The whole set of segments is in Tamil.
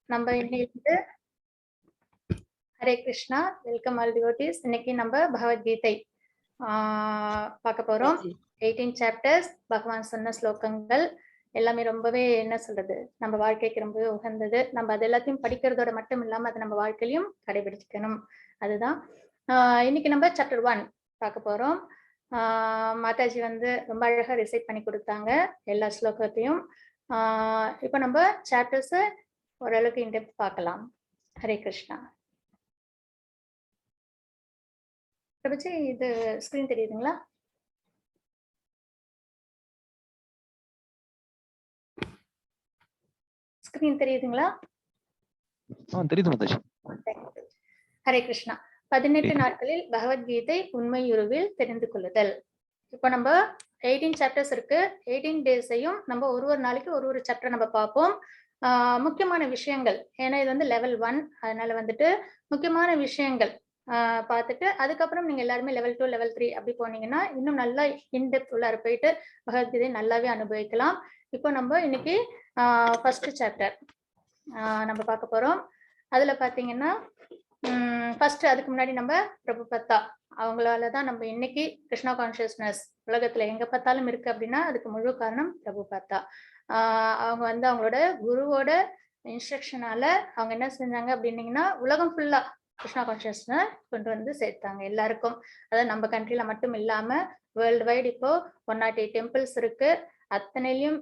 நம்ம இன்னைக்கு Hare Krishna, welcome all devotees. இன்னைக்கு நம்ம பகவத்கீதை பார்க்க போறோம். 18 சாப்டர்ஸ், பகவான் சொன்ன ஸ்லோகங்கள் எல்லாமே ரொம்பவே என்ன சொல்றது, நம்ம வாழ்க்கைக்கு ரொம்பவே உகந்தது. நம்ம அது எல்லாத்தையும் படிக்கிறதோட மட்டும் இல்லாம அதை நம்ம வாழ்க்கையிலையும் கடைபிடிக்கணும். அதுதான் இன்னைக்கு நம்ம சாப்டர் 1 பார்க்க போறோம். மாதாஜி வந்து ரொம்ப அழகா ரிசைட் பண்ணி கொடுத்தாங்க எல்லா ஸ்லோகத்தையும். இப்போ நம்ம சாப்டர்ஸ் ஓரளவுக்கு இன்டெப்த் பார்க்கலாம். ஹரே கிருஷ்ணா. பிரபுஜி, இது ஸ்கிரீன் தெரியுதுங்களா? ஸ்கிரீன் தெரியுதுங்களா? தெரியுது மாதாஜி. ஹரே கிருஷ்ணா. 18 நாட்களில் பகவத்கீதை உண்மையுருவில் தெரிந்து கொள்ளுதல். இப்போ நம்ம 18 சாப்டர்ஸ் இருக்கு. 18 டேஸையும் நம்ம ஒரு நாளைக்கு ஒரு சாப்டர் நம்ம பார்ப்போம். முக்கியமான விஷயங்கள், ஏன்னா இது வந்து லெவல் 1, அதனால வந்துட்டு முக்கியமான விஷயங்கள் பார்த்துட்டு அதுக்கப்புறம் நீங்க எல்லாருமே லெவல் 2 லெவல் 3 அப்படி போனீங்கன்னா இன்னும் நல்லா இன்டெப்த் உள்ளார போயிட்டு பகவத்கீதை நல்லாவே அனுபவிக்கலாம். இப்போ நம்ம இன்னைக்கு ஃபர்ஸ்ட் சாப்டர் நம்ம பார்க்க போறோம். அதுல பாத்தீங்கன்னா ஃபர்ஸ்ட் அதுக்கு முன்னாடி நம்ம பிரபுபத்தா அவங்களாலதான் நம்ம இன்னைக்கு கிருஷ்ணா கான்சியஸ்னஸ் உலகத்துல எங்க பார்த்தாலும் இருக்கு அப்படின்னா அதுக்கு முழு காரணம் பிரபுபத்தா. அவங்க வந்து அவங்களோட குருவோட இன்ஸ்ட்ரக்ஷனால அவங்க என்ன செஞ்சாங்க அப்படின்னீங்கன்னா உலகம் ஃபுல்லா கிருஷ்ணா கான்சியஸ்னஸ் கொண்டு வந்து சேர்த்தாங்க எல்லாருக்கும். அதாவது நம்ம கண்ட்ரில மட்டும் இல்லாம வேர்ல்டு வைடு இப்போ 108 டெம்பிள்ஸ் இருக்கு. அத்தனையிலும்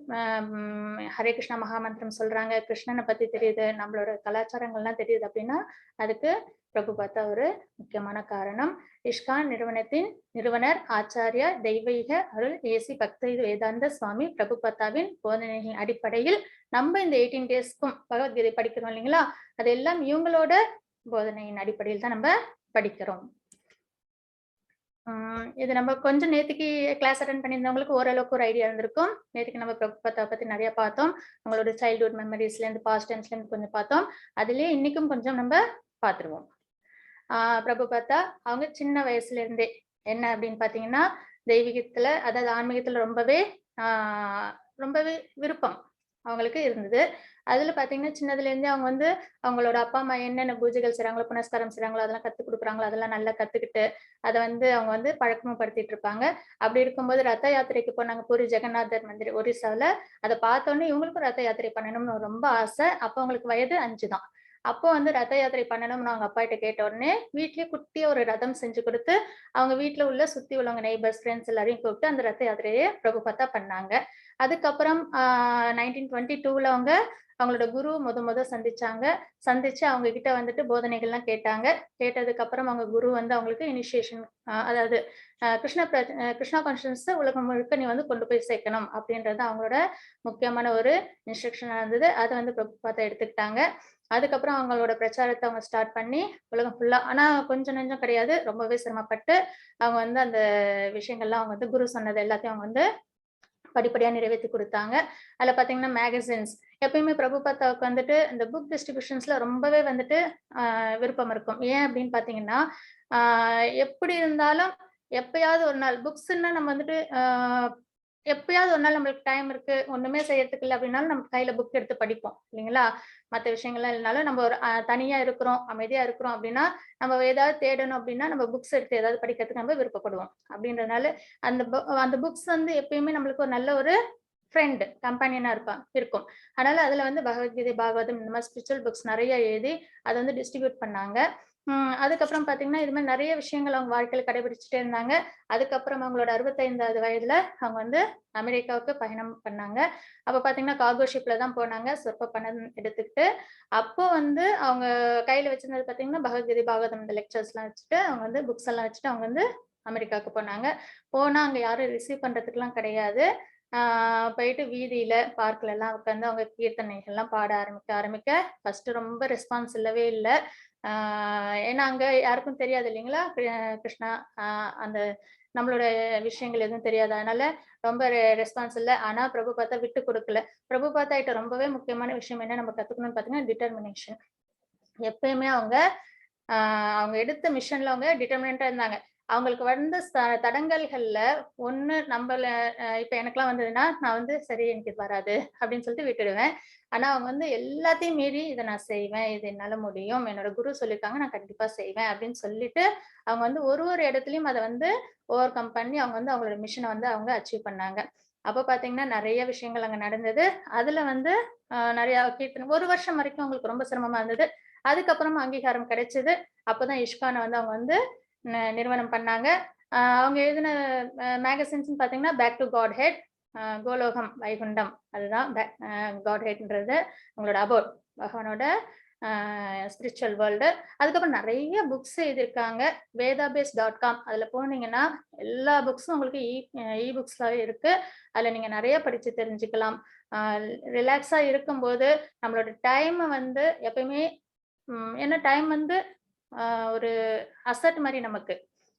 ஹரே கிருஷ்ணா மகாமந்திரம் சொல்றாங்க, கிருஷ்ணனை பத்தி தெரியுது, நம்மளோட கலாச்சாரங்கள்லாம் தெரியுது அப்படின்னா அதுக்கு பிரபுபத்தா ஒரு முக்கியமான காரணம். இஸ்கான் நிறுவனத்தின் நிறுவனர் ஆச்சாரிய தெய்வீக அருள் ஏசி பக்தி வேதாந்த சுவாமி பிரபுபத்தாவின் போதனைகளின் அடிப்படையில் நம்ம இந்த 18 டேஸ்க்கும் பகவத்கீதை படிக்கிறோம் இல்லைங்களா, அதெல்லாம் இவங்களோட போதனையின் அடிப்படையில் தான் நம்ம படிக்கிறோம். இது நம்ம கொஞ்சம் நேற்றுக்கு கிளாஸ் அட்டென்ட் பண்ணியிருந்தவங்களுக்கு ஓரளவுக்கு ஒரு ஐடியா இருந்திருக்கும். நேற்றுக்கு நம்ம பிரபுபத்தா பத்தி நிறைய பார்த்தோம். அவங்களோட சைல்ட்ஹுட் மெமரிஸ்ல இருந்து பாஸ்ட் டைம்ஸ்ல இருந்து கொஞ்சம் பார்த்தோம். அதுலயே இன்னைக்கும் கொஞ்சம் நம்ம பார்த்துருவோம். பிரபுபத்தா அவங்க சின்ன வயசுல இருந்தே என்ன அப்படின்னு பாத்தீங்கன்னா தெய்வீகத்துல, அதாவது ஆன்மீகத்துல ரொம்பவே விருப்பம் அவங்களுக்கு இருந்தது. அதுல பாத்தீங்கன்னா சின்னதுல இருந்தே அவங்க வந்து அவங்களோட அப்பா அம்மா என்னென்ன பூஜைகள் செய்றாங்களோ, புனஸ்காரம் செய்றாங்களோ, அதெல்லாம் கத்துக் கொடுக்குறாங்களோ, அதெல்லாம் நல்லா கத்துக்கிட்டு அதை வந்து அவங்க வந்து பழக்கமும் படுத்திட்டு இருப்பாங்க. அப்படி இருக்கும்போது ரத்த யாத்திரைக்கு போனாங்க பூரி ஜெகநாதர் மந்திர் ஒரிசால. அதை பார்த்தோன்னே இவங்களுக்கும் ரத்த யாத்திரை பண்ணணும்னு ரொம்ப ஆசை. அப்போ அவங்களுக்கு வயது 5 தான். அப்போ வந்து ரத யாத்திரை பண்ணணும்னு அவங்க அப்பா கிட்ட கேட்ட உடனே வீட்லயே குட்டிய ஒரு ரதம் செஞ்சு கொடுத்து அவங்க வீட்டுல உள்ள சுத்தி உள்ளவங்க நெய்பர்ஸ் ஃப்ரெண்ட்ஸ் எல்லாரையும் கூப்பிட்டு அந்த ரத்த யாத்திரையை பிரபுபத்தா பண்ணாங்க. அதுக்கப்புறம் 1922ல அவங்க அவங்களோட குரு சந்திச்சு அவங்க கிட்ட வந்துட்டு போதனைகள்லாம் கேட்டாங்க. கேட்டதுக்கு அப்புறம் அவங்க குரு வந்து அவங்களுக்கு இனிஷியேஷன், அதாவது கிருஷ்ணா கான்சியஸ் உலகம் முழுக்க நீ வந்து கொண்டு போய் சேர்க்கணும் அப்படின்றது அவங்களோட முக்கியமான ஒரு இன்ஸ்ட்ரக்ஷனா இருந்தது. அதை வந்து பிரபுபத்தா எடுத்துக்கிட்டாங்க. அதுக்கப்புறம் அவங்களோட பிரச்சாரத்தை அவங்க ஸ்டார்ட் பண்ணி உலகம் ஃபுல்லா, ஆனா கொஞ்சம் நெஞ்சம் கிடையாது, ரொம்பவே சிரமப்பட்டு அவங்க வந்து அந்த விஷயங்கள்லாம் அவங்க வந்து குரு சொன்னது எல்லாத்தையும் அவங்க வந்து படிப்படியா நிறைவேற்றி கொடுத்தாங்க. அதுல பாத்தீங்கன்னா மேகசின்ஸ், எப்பயுமே பிரபுபத்தாவுக்கு வந்துட்டு இந்த புக் டிஸ்ட்ரிபியூஷன்ஸ்ல ரொம்பவே வந்துட்டு விருப்பம் இருக்கும். ஏன் அப்படின்னு பாத்தீங்கன்னா எப்படி இருந்தாலும் எப்பயாவது ஒரு நாள் புக்ஸ்ன்னா நம்ம வந்துட்டு எப்பயாவது ஒரு நாள் நம்மளுக்கு டைம் இருக்கு, ஒண்ணுமே செய்யறதுக்கு இல்லை அப்படின்னாலும் நம்ம கையில புக் எடுத்து படிப்போம் இல்லைங்களா. மற்ற விஷயங்கள்லாம் இல்லைனாலும் நம்ம ஒரு தனியா இருக்கிறோம், அமைதியா இருக்கிறோம் அப்படின்னா நம்ம ஏதாவது தேடணும் அப்படின்னா நம்ம புக்ஸ் எடுத்து ஏதாவது படிக்கிறதுக்கு நம்ம விருப்பப்படுவோம். அப்படின்றதுனால அந்த புக்ஸ் வந்து எப்பயுமே நம்மளுக்கு ஒரு நல்ல ஒரு ஃப்ரெண்ட் கம்பெனியனா இருக்கும். அதனால அதுல வந்து பகவத்கீதை, பாகவதம் இந்த மாதிரி ஸ்பிரிச்சுவல் புக்ஸ் நிறைய எழுதி அதை வந்து டிஸ்ட்ரிபியூட் பண்ணாங்க. அதுக்கப்புறம் பாத்தீங்கன்னா இது மாதிரி நிறைய விஷயங்கள் அவங்க வாழ்க்கையில கடைபிடிச்சுட்டே இருந்தாங்க. அதுக்கப்புறம் அவங்களோட 65வது வயதுல அவங்க வந்து அமெரிக்காவுக்கு பயணம் பண்ணாங்க. அப்ப பாத்தீங்கன்னா கார்கோ ஷிப்ல தான் போனாங்க, சொற்ப பணம் எடுத்துக்கிட்டு. அப்போ வந்து அவங்க கையில வச்சிருந்தது பாத்தீங்கன்னா பகவத்கீதை, பாகவதம் இந்த லெக்சர்ஸ் எல்லாம் வச்சுட்டு அவங்க வந்து புக்ஸ் எல்லாம் வச்சுட்டு அவங்க வந்து அமெரிக்காவுக்கு போனாங்க. போனா அங்க யாரும் ரிசீவ் பண்றதுக்குலாம் கிடையாது. போயிட்டு வீதியில பார்க்ல எல்லாம் உட்காந்து அவங்க கீர்த்தனைகள் எல்லாம் பாட ஆரம்பிக்க ஃபர்ஸ்ட் ரொம்ப ரெஸ்பான்ஸ் இல்லவே இல்லை. ஏன்னா அங்க யாருக்கும் தெரியாது இல்லைங்களா, கிருஷ்ணா அந்த நம்மளோட விஷயங்கள் எதுவும் தெரியாது. அதனால ரொம்ப ரெஸ்பான்ஸ் இல்லை. ஆனா பிரபுபத்தா விட்டு கொடுக்கல. பிரபுபத்தா கிட்ட ரொம்பவே முக்கியமான விஷயம் என்ன நம்ம கத்துக்கணும்னு பாத்தீங்கன்னா டிட்டர்மினேஷன். எப்பயுமே அவங்க எடுத்த மிஷன்ல அவங்க டிட்டர்மினண்டா இருந்தாங்க. அவங்களுக்கு வந்த தடங்கல்கள்ல ஒண்ணு நம்பள இப்ப எனக்கெல்லாம் வந்ததுன்னா, நான் வந்து சரி எனக்கு இது வராது அப்படின்னு சொல்லிட்டு விட்டுடுவேன். ஆனா அவங்க வந்து எல்லாத்தையும் மீறி இத நான் செய்வேன். இது என்னால முடியும். என்னோட குரு சொல்லியிருக்காங்க. நான் கண்டிப்பா செய்வேன் அப்படின்னு சொல்லிட்டு, அவங்க வந்து ஒரு ஒரு இடத்துலயும் அத வந்து ஓவர் கம் பண்ணி அவங்க வந்து அவங்களோட மிஷன வந்து அவங்க அச்சீவ் பண்ணாங்க. அப்ப பார்த்தீங்கன்னா, நெறைய விஷயங்கள் அங்க நடந்தது. அதுல வந்து நெறைய கீர்த்தனை 1 வருஷம் வரைக்கும் அவங்களுக்கு ரொம்ப சிரமமா இருந்தது. அதுக்கப்புறமா அங்கீகாரம் கிடைச்சது. அப்பதான் இஷ்கான வந்து அவங்க வந்து நிறுவனம் பண்ணாங்க. அவங்க எழுதின மேகசின்ஸ்ன்னு பார்த்தீங்கன்னா, back to godhead, Golokam Vaikuntham. அதுதான் காட் ஹெட்ன்றது உங்களோட அபோட் பகவானோட ஸ்பிரிச்சுவல் வேர்ல்டு. அதுக்கப்புறம் நெறைய புக்ஸ் எழுதியிருக்காங்க. வேதாபேஸ்.com அதுல போனீங்கன்னா, எல்லா புக்ஸும் உங்களுக்கு இ புக்ஸ்லாவே இருக்கு. அதுல நீங்க நெறைய படிச்சு தெரிஞ்சுக்கலாம். அ ரிலாக்ஸா இருக்கும்போது, நம்மளோட டைம வந்து எப்பயுமே ஏன்னா டைம் வந்து அ ஒரு அசெட் மாரி நமக்கு,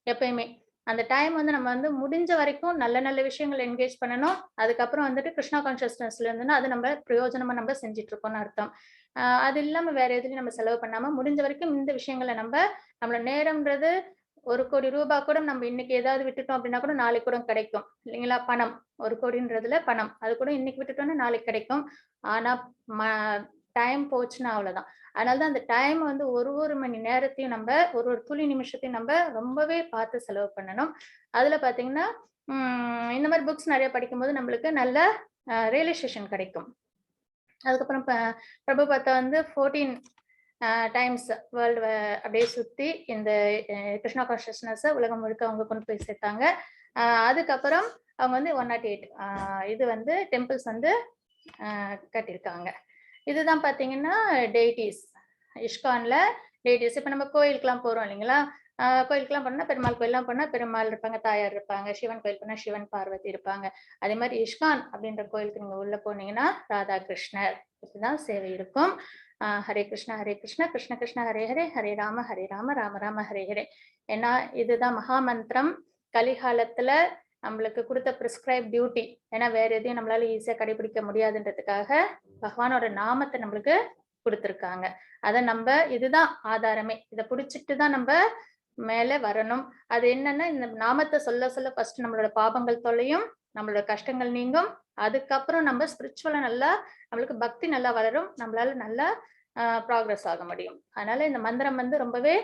எப்பயுமே. அந்த டைம் வந்து நம்ம வந்து முடிஞ்ச வரைக்கும் நல்ல நல்ல விஷயங்கள் என்கேஜ் பண்ணணும். அதுக்கப்புறம் வந்துட்டு கிருஷ்ணா கான்ஷியஸ்னஸ்ல இருந்துன்னா, அது நம்ம பிரயோஜனமா நம்ம செஞ்சுட்டு இருக்கோம்னு அர்த்தம். அது இல்லாம வேற எதுலயும் நம்ம செலவு பண்ணாம, முடிஞ்ச வரைக்கும் இந்த விஷயங்கள நம்மளோட நேரம்ன்றது ரூ. 1,00,00,000 கூட நம்ம இன்னைக்கு ஏதாவது விட்டுட்டோம் அப்படின்னா கூட நாளைக்கு கூட கிடைக்கும். இல்லைங்களா? பணம். 1,00,00,000ன்றதுல பணம். அது கூட இன்னைக்கு விட்டுட்டோம்னா நாளைக்கு கிடைக்கும். ஆனா ம டைம் போச்சுன்னா அவ்வளோதான். அதனால தான் அந்த டைம் வந்து ஒரு ஒரு மணி நேரத்தையும் ஒரு ஒரு துளி நிமிஷத்தையும் ரொம்பவே பார்த்து செலவு பண்ணணும். அதுல பார்த்தீங்கன்னா, இந்த மாரி புக்ஸ் நெறைய படிக்கும்போது நம்மளுக்கு நல்ல ரியலைசேஷன் கிடைக்கும். அதுக்கப்புறம் பிரபுபாத்தா வந்து 14 டைம்ஸ் வேர்ல்டு அப்படியே சுத்தி இந்த கிருஷ்ணா கான்ஷியஸ்னஸ உலகம் முழுக்க அவங்க கொண்டு போய் சேர்த்தாங்க. அதுக்கப்புறம் அவங்க வந்து 108 இது வந்து டெம்பிள்ஸ் வந்து கட்டியிருக்காங்க. இதுதான் பார்த்தீங்கன்னா டெய்டீஸ். இஸ்கான்ல டெய்டீஸ். இப்ப நம்ம கோயிலுக்குலாம் போறோம் இல்லைங்களா? கோயிலுக்குலாம் போனோம்னா, பெருமாள் கோயில்லாம் போனா பெருமாள் இருப்பாங்க, தாயார் இருப்பாங்க. சிவன் கோயில் போனா சிவன், பார்வதி இருப்பாங்க. அதே மாரி இஸ்கான் அப்படின்ற கோயிலுக்கு நீங்க உள்ள போனீங்கன்னா, ராதா கிருஷ்ணர் இப்படிதான் சேவை இருக்கும். ஹரே கிருஷ்ணா, ஹரே கிருஷ்ணா, கிருஷ்ண கிருஷ்ண ஹரே ஹரே, ஹரே ராம, ராம ராம ஹரே ஹரே. ஏன்னா, இதுதான் மகா மந்திரம். கலிகாலத்துல நம்மளுக்கு குடுத்த பிரிஸ்கிரைப் டியூட்டி. ஏன்னா, வேற எதையும் நம்மளால ஈஸியா கடைபிடிக்க முடியாதுன்றதுக்காக, பகவானோட நாமத்த நம்மளுக்கு குடுத்திருக்காங்க. அத இதுதான் ஆதாரமே. இத புடிச்சிட்டு தான் மேல வரணும். அது என்னன்னா, இந்த நாமத்த சொல்ல சொல்ல ஃபர்ஸ்ட் நம்மளோட பாபங்கள் தொலையும், நம்மளோட கஷ்டங்கள் நீங்கும். அதுக்கப்புறம் ஸ்பிரிச்சுவலா நல்லா நம்மளுக்கு பக்தி நல்லா வளரும். நம்மளால நல்லா ப்ராக்ரஸ் ஆக முடியும். அதனால இந்த மந்திரம் வந்து ரொம்பவே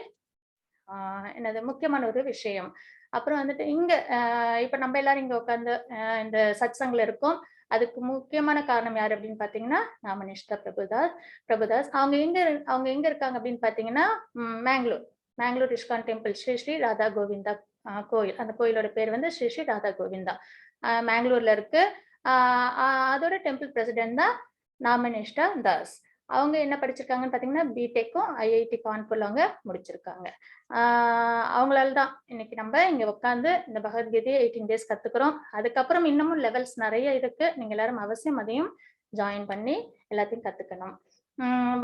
என்னது முக்கியமான ஒரு விஷயம். அப்புறம் வந்துட்டு இங்க இப்ப நம்ம எல்லாரும் இங்க உட்கார்ந்து இந்த சத்சங்ல இருக்கோம். அதுக்கு முக்கியமான காரணம் யாரு அப்படின்னு பார்த்தீங்கன்னா, ராமனிஷ்டா பிரபுதாஸ். அவங்க எங்க இருக்காங்க அப்படின்னு பார்த்தீங்கன்னா, மேங்களூர். மேங்களூர் இஸ்கான் டெம்பிள் ஸ்ரீ ஸ்ரீ ராதா கோவிந்தா கோயில். அந்த கோயிலோட பேர் வந்து ஸ்ரீ ஸ்ரீ ராதா கோவிந்தா. மேங்களூர்ல இருக்கு. அ அ அதோட டெம்பிள் பிரசிடென்ட் தான் நாமனிஷ்டா தாஸ். அவங்க என்ன படிச்சிருக்காங்கன்னு பார்த்தீங்கன்னா, பிடெக்கும் ஐஐடி கான்பூர்ல அவங்க முடிச்சிருக்காங்க. அவங்களால தான் இன்னைக்கு இங்க உட்கார்ந்து இந்த பகவத்கீதைய 18 டேஸ் கத்துக்கிறோம். அதுக்கப்புறம் இன்னமும் லெவல்ஸ் நெறைய இருக்கு. நீங்க எல்லாரும் அவசியம் அதையும் ஜாயின் பண்ணி எல்லாத்தையும் கத்துக்கணும்.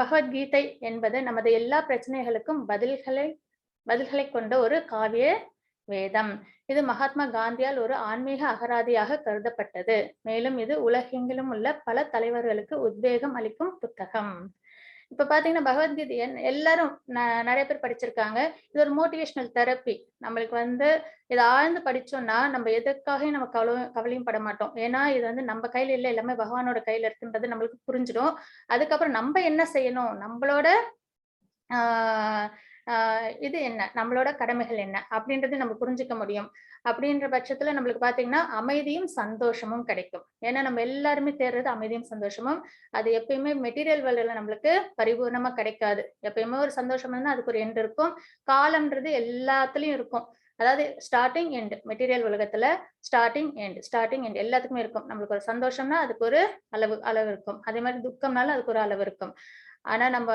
பகவத்கீதை என்பது நமது எல்லா பிரச்சனைகளுக்கும் பதில்களைக் கொண்ட ஒரு காவிய வேதம். இது மகாத்மா காந்தியால் ஒரு ஆன்மீக அகராதியாக கருதப்பட்டது. மேலும் இது உலகெங்கிலும் உள்ள பல தலைவர்களுக்கு உத்வேகம் அளிக்கும் புத்தகம். இப்ப பார்த்தீங்கன்னா, பகவத்கீதை எல்லாரும் நெறைய பேர் படிச்சிருக்காங்க. இது ஒரு மோட்டிவேஷனல் தெரப்பி. நம்மளுக்கு இத ஆழ்ந்து படிச்சோம்னா, நம்ம எதுக்காகவும் நம்ம கவலையும் பட மாட்டோம். ஏன்னா, இது நம்ம கையில இல்ல, எல்லாமே பகவானோட கையில இருக்குன்றது நம்மளுக்கு புரிஞ்சிடும். அதுக்கப்புறம் நம்ம என்ன செய்யணும்? நம்மளோட ஆ ஆ இது என்ன? நம்மளோட கடமைகள் என்ன? அப்படின்றது நம்ம புரிஞ்சுக்க முடியும். அப்படின்ற பட்சத்துல நம்மளுக்கு பார்த்தீங்கன்னா, அமைதியும், சந்தோஷமும் கிடைக்கும். ஏன்னா நம்ம எல்லாருமே தேடுறது அமைதியும், சந்தோஷமும். அது எப்பயுமே மெட்டீரியல் வேர்ல்டுல நம்மளுக்கு பரிபூர்ணமா கிடைக்காது. எப்பயுமே ஒரு சந்தோஷம் அதுக்கு ஒரு எண்ட் இருக்கும். காலம்ன்றது எல்லாத்துலயும் இருக்கும். அதாவது ஸ்டார்ட்டிங், எண்ட். மெட்டீரியல் உலகத்துல ஸ்டார்ட்டிங், எண்ட் எல்லாத்துக்குமே இருக்கும். நம்மளுக்கு ஒரு சந்தோஷம்னா அதுக்கு ஒரு அளவு இருக்கும். அதே மாரி துக்கம்னாலும் அதுக்கு ஒரு அளவு இருக்கும். ஆனா நம்ம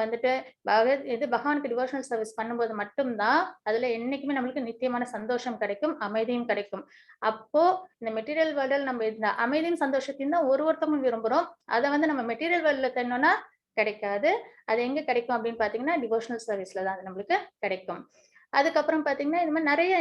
பகவானுக்கு டிவோஷனல் சர்வீஸ் பண்ணும்போது மட்டும் தான், அதுல என்னைக்குமே நம்மளுக்கு நித்தியமான சந்தோஷம் கிடைக்கும், அமைதியும் கிடைக்கும். அப்போ இந்த மெட்டீரியல் வேர்ல்டுல நம்ம இந்த அமைதியும், சந்தோஷத்தையும் தான் ஒருத்தவங்களும் விரும்புறோம். அத நம்ம மெட்டீரியல் வேர்ல்டுல தேடினோம்னா கிடைக்காது. அது எங்க கிடைக்கும் அப்படின்னு பார்த்தீங்கன்னா, டிவோஷனல் சர்வீஸ்ல தான் அது நம்மளுக்கு கிடைக்கும். அதுக்கப்புறம் பார்த்தீங்கன்னா, இது மாரி நெறைய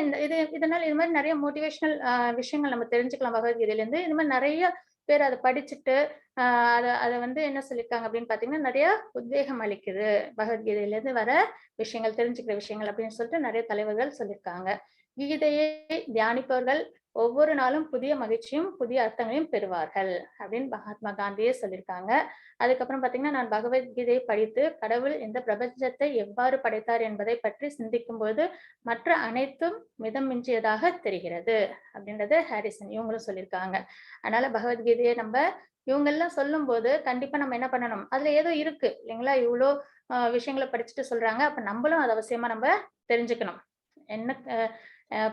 இதனால இது மாரி நெறைய மோட்டிவேஷனல் விஷயங்கள் நம்ம தெரிஞ்சுக்கலாம் பகவத்கீதையிலேருந்து. இது மாரி நெறைய பேர் அத படிச்சுட்டு, அத அத என்ன சொல்லியிருக்காங்க அப்படின்னு பார்த்தீங்கன்னா, நெறைய உத்வேகம் அளிக்குது. பகவத்கீதையிலேருந்து வர விஷயங்கள், தெரிஞ்சுக்கிற விஷயங்கள் அப்படின்னு சொல்லிட்டு நெறைய தலைவர்கள் சொல்லியிருக்காங்க. கீதையை தியானிப்பவர்கள் ஒவ்வொரு நாளும் புதிய மகிழ்ச்சியும் புதிய அர்த்தங்களையும் பெறுவார்கள் அப்படின்னு மகாத்மா காந்தியே சொல்லியிருக்காங்க. அதுக்கப்புறம் பாத்தீங்கன்னா, நான் பகவத்கீதையை படித்து கடவுள் இந்த பிரபஞ்சத்தை எவ்வாறு படைத்தார் என்பதை பற்றி சிந்திக்கும் போது மற்ற அனைத்தும் மிதம் மிஞ்சியதாக தெரிகிறது அப்படின்றது ஹாரிசன் இவங்களும் சொல்லியிருக்காங்க. அதனால பகவத்கீதையை நம்ம இவங்க எல்லாம் சொல்லும் போது கண்டிப்பா நம்ம என்ன பண்ணணும், அதுல ஏதோ இருக்கு இல்லைங்களா, இவ்வளோ விஷயங்களை படிச்சுட்டு சொல்றாங்க, அப்ப நம்மளும் அது அவசியமா நம்ம தெரிஞ்சுக்கணும். என்ன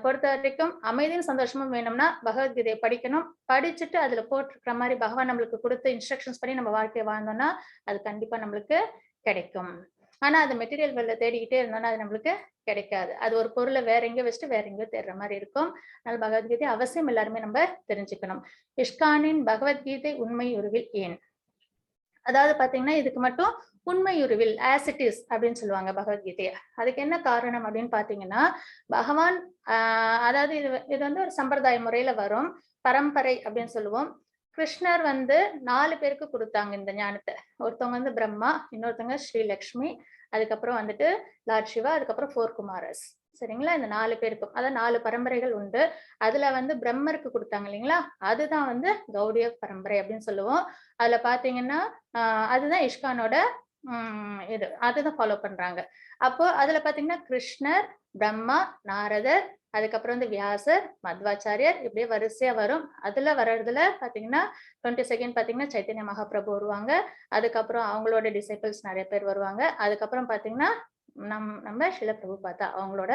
பொறுத்த வரைக்கும் அமைதியும் சந்தோஷமும் வேணும்னா பகவத்கீதையை படிக்கணும். படிச்சுட்டு அதுல போட்டிருக்கிற மாதிரி பகவான் நம்மளுக்கு கொடுத்த இன்ஸ்ட்ரக்ஷன்ஸ் படி நம்ம வாழ்க்கையை வாழ்ந்தோம்னா அது கண்டிப்பா நம்மளுக்கு கிடைக்கும். ஆனா அது மெட்டீரியல் வேர்ல்ட்ல தேடிக்கிட்டே இருந்தோம்னா அது நம்மளுக்கு கிடைக்காது. அது ஒரு பொருளை வேற எங்கேயோ வச்சுட்டு வேற எங்கேயோ தேடுற மாதிரி இருக்கும். அதனால பகவத்கீதை அவசியம் எல்லாருமே நம்ம தெரிஞ்சுக்கணும். இஸ்கானின் பகவத்கீதை உண்மை உருவில் ஏன், அதாவது பாத்தீங்கன்னா இதுக்கு மட்டும் உண்மையுருவில் ஆஸ் இட் இஸ் அப்படின்னு சொல்லுவாங்க பகவத்கீதையை. அதுக்கு என்ன காரணம் அப்படின்னு பாத்தீங்கன்னா, பகவான் அதாவது இது வந்து ஒரு சம்பிரதாய முறையில வரும், பரம்பரை அப்படின்னு சொல்லுவோம். கிருஷ்ணர் வந்து 4 பேருக்கு கொடுத்தாங்க இந்த ஞானத்தை. ஒருத்தவங்க வந்து பிரம்மா, இன்னொருத்தவங்க ஸ்ரீலக்ஷ்மி, அதுக்கப்புறம் வந்துட்டு லார்ட் சிவா, அதுக்கப்புறம் 4 குமாரஸ். சரிங்களா, இந்த 4 பேருக்கும் அதாவது 4 பரம்பரைகள் உண்டு. அதுல வந்து பிரம்மருக்கு கொடுத்தாங்க இல்லைங்களா, அதுதான் வந்து கௌடிய பரம்பரை அப்படின்னு சொல்லுவோம். அதுல பாத்தீங்கன்னா அதுதான் இஸ்கானோட இது அதுதான் ஃபாலோ பண்றாங்க. அப்போ அதுல பாத்தீங்கன்னா கிருஷ்ணர், பிரம்மா, நாரதர், அதுக்கப்புறம் வந்து வியாசர், மத்வாச்சாரியர், இப்படியே வரிசையா வரும். அதுல வர்றதுல பாத்தீங்கன்னா 22nd பாத்தீங்கன்னா சைத்தன்ய மகாபிரபு வருவாங்க. அதுக்கப்புறம் அவங்களோட டிசைபிள்ஸ் நிறைய பேர் வருவாங்க. அதுக்கப்புறம் பாத்தீங்கன்னா நம்ம சில பிரபுபாதா அவங்களோட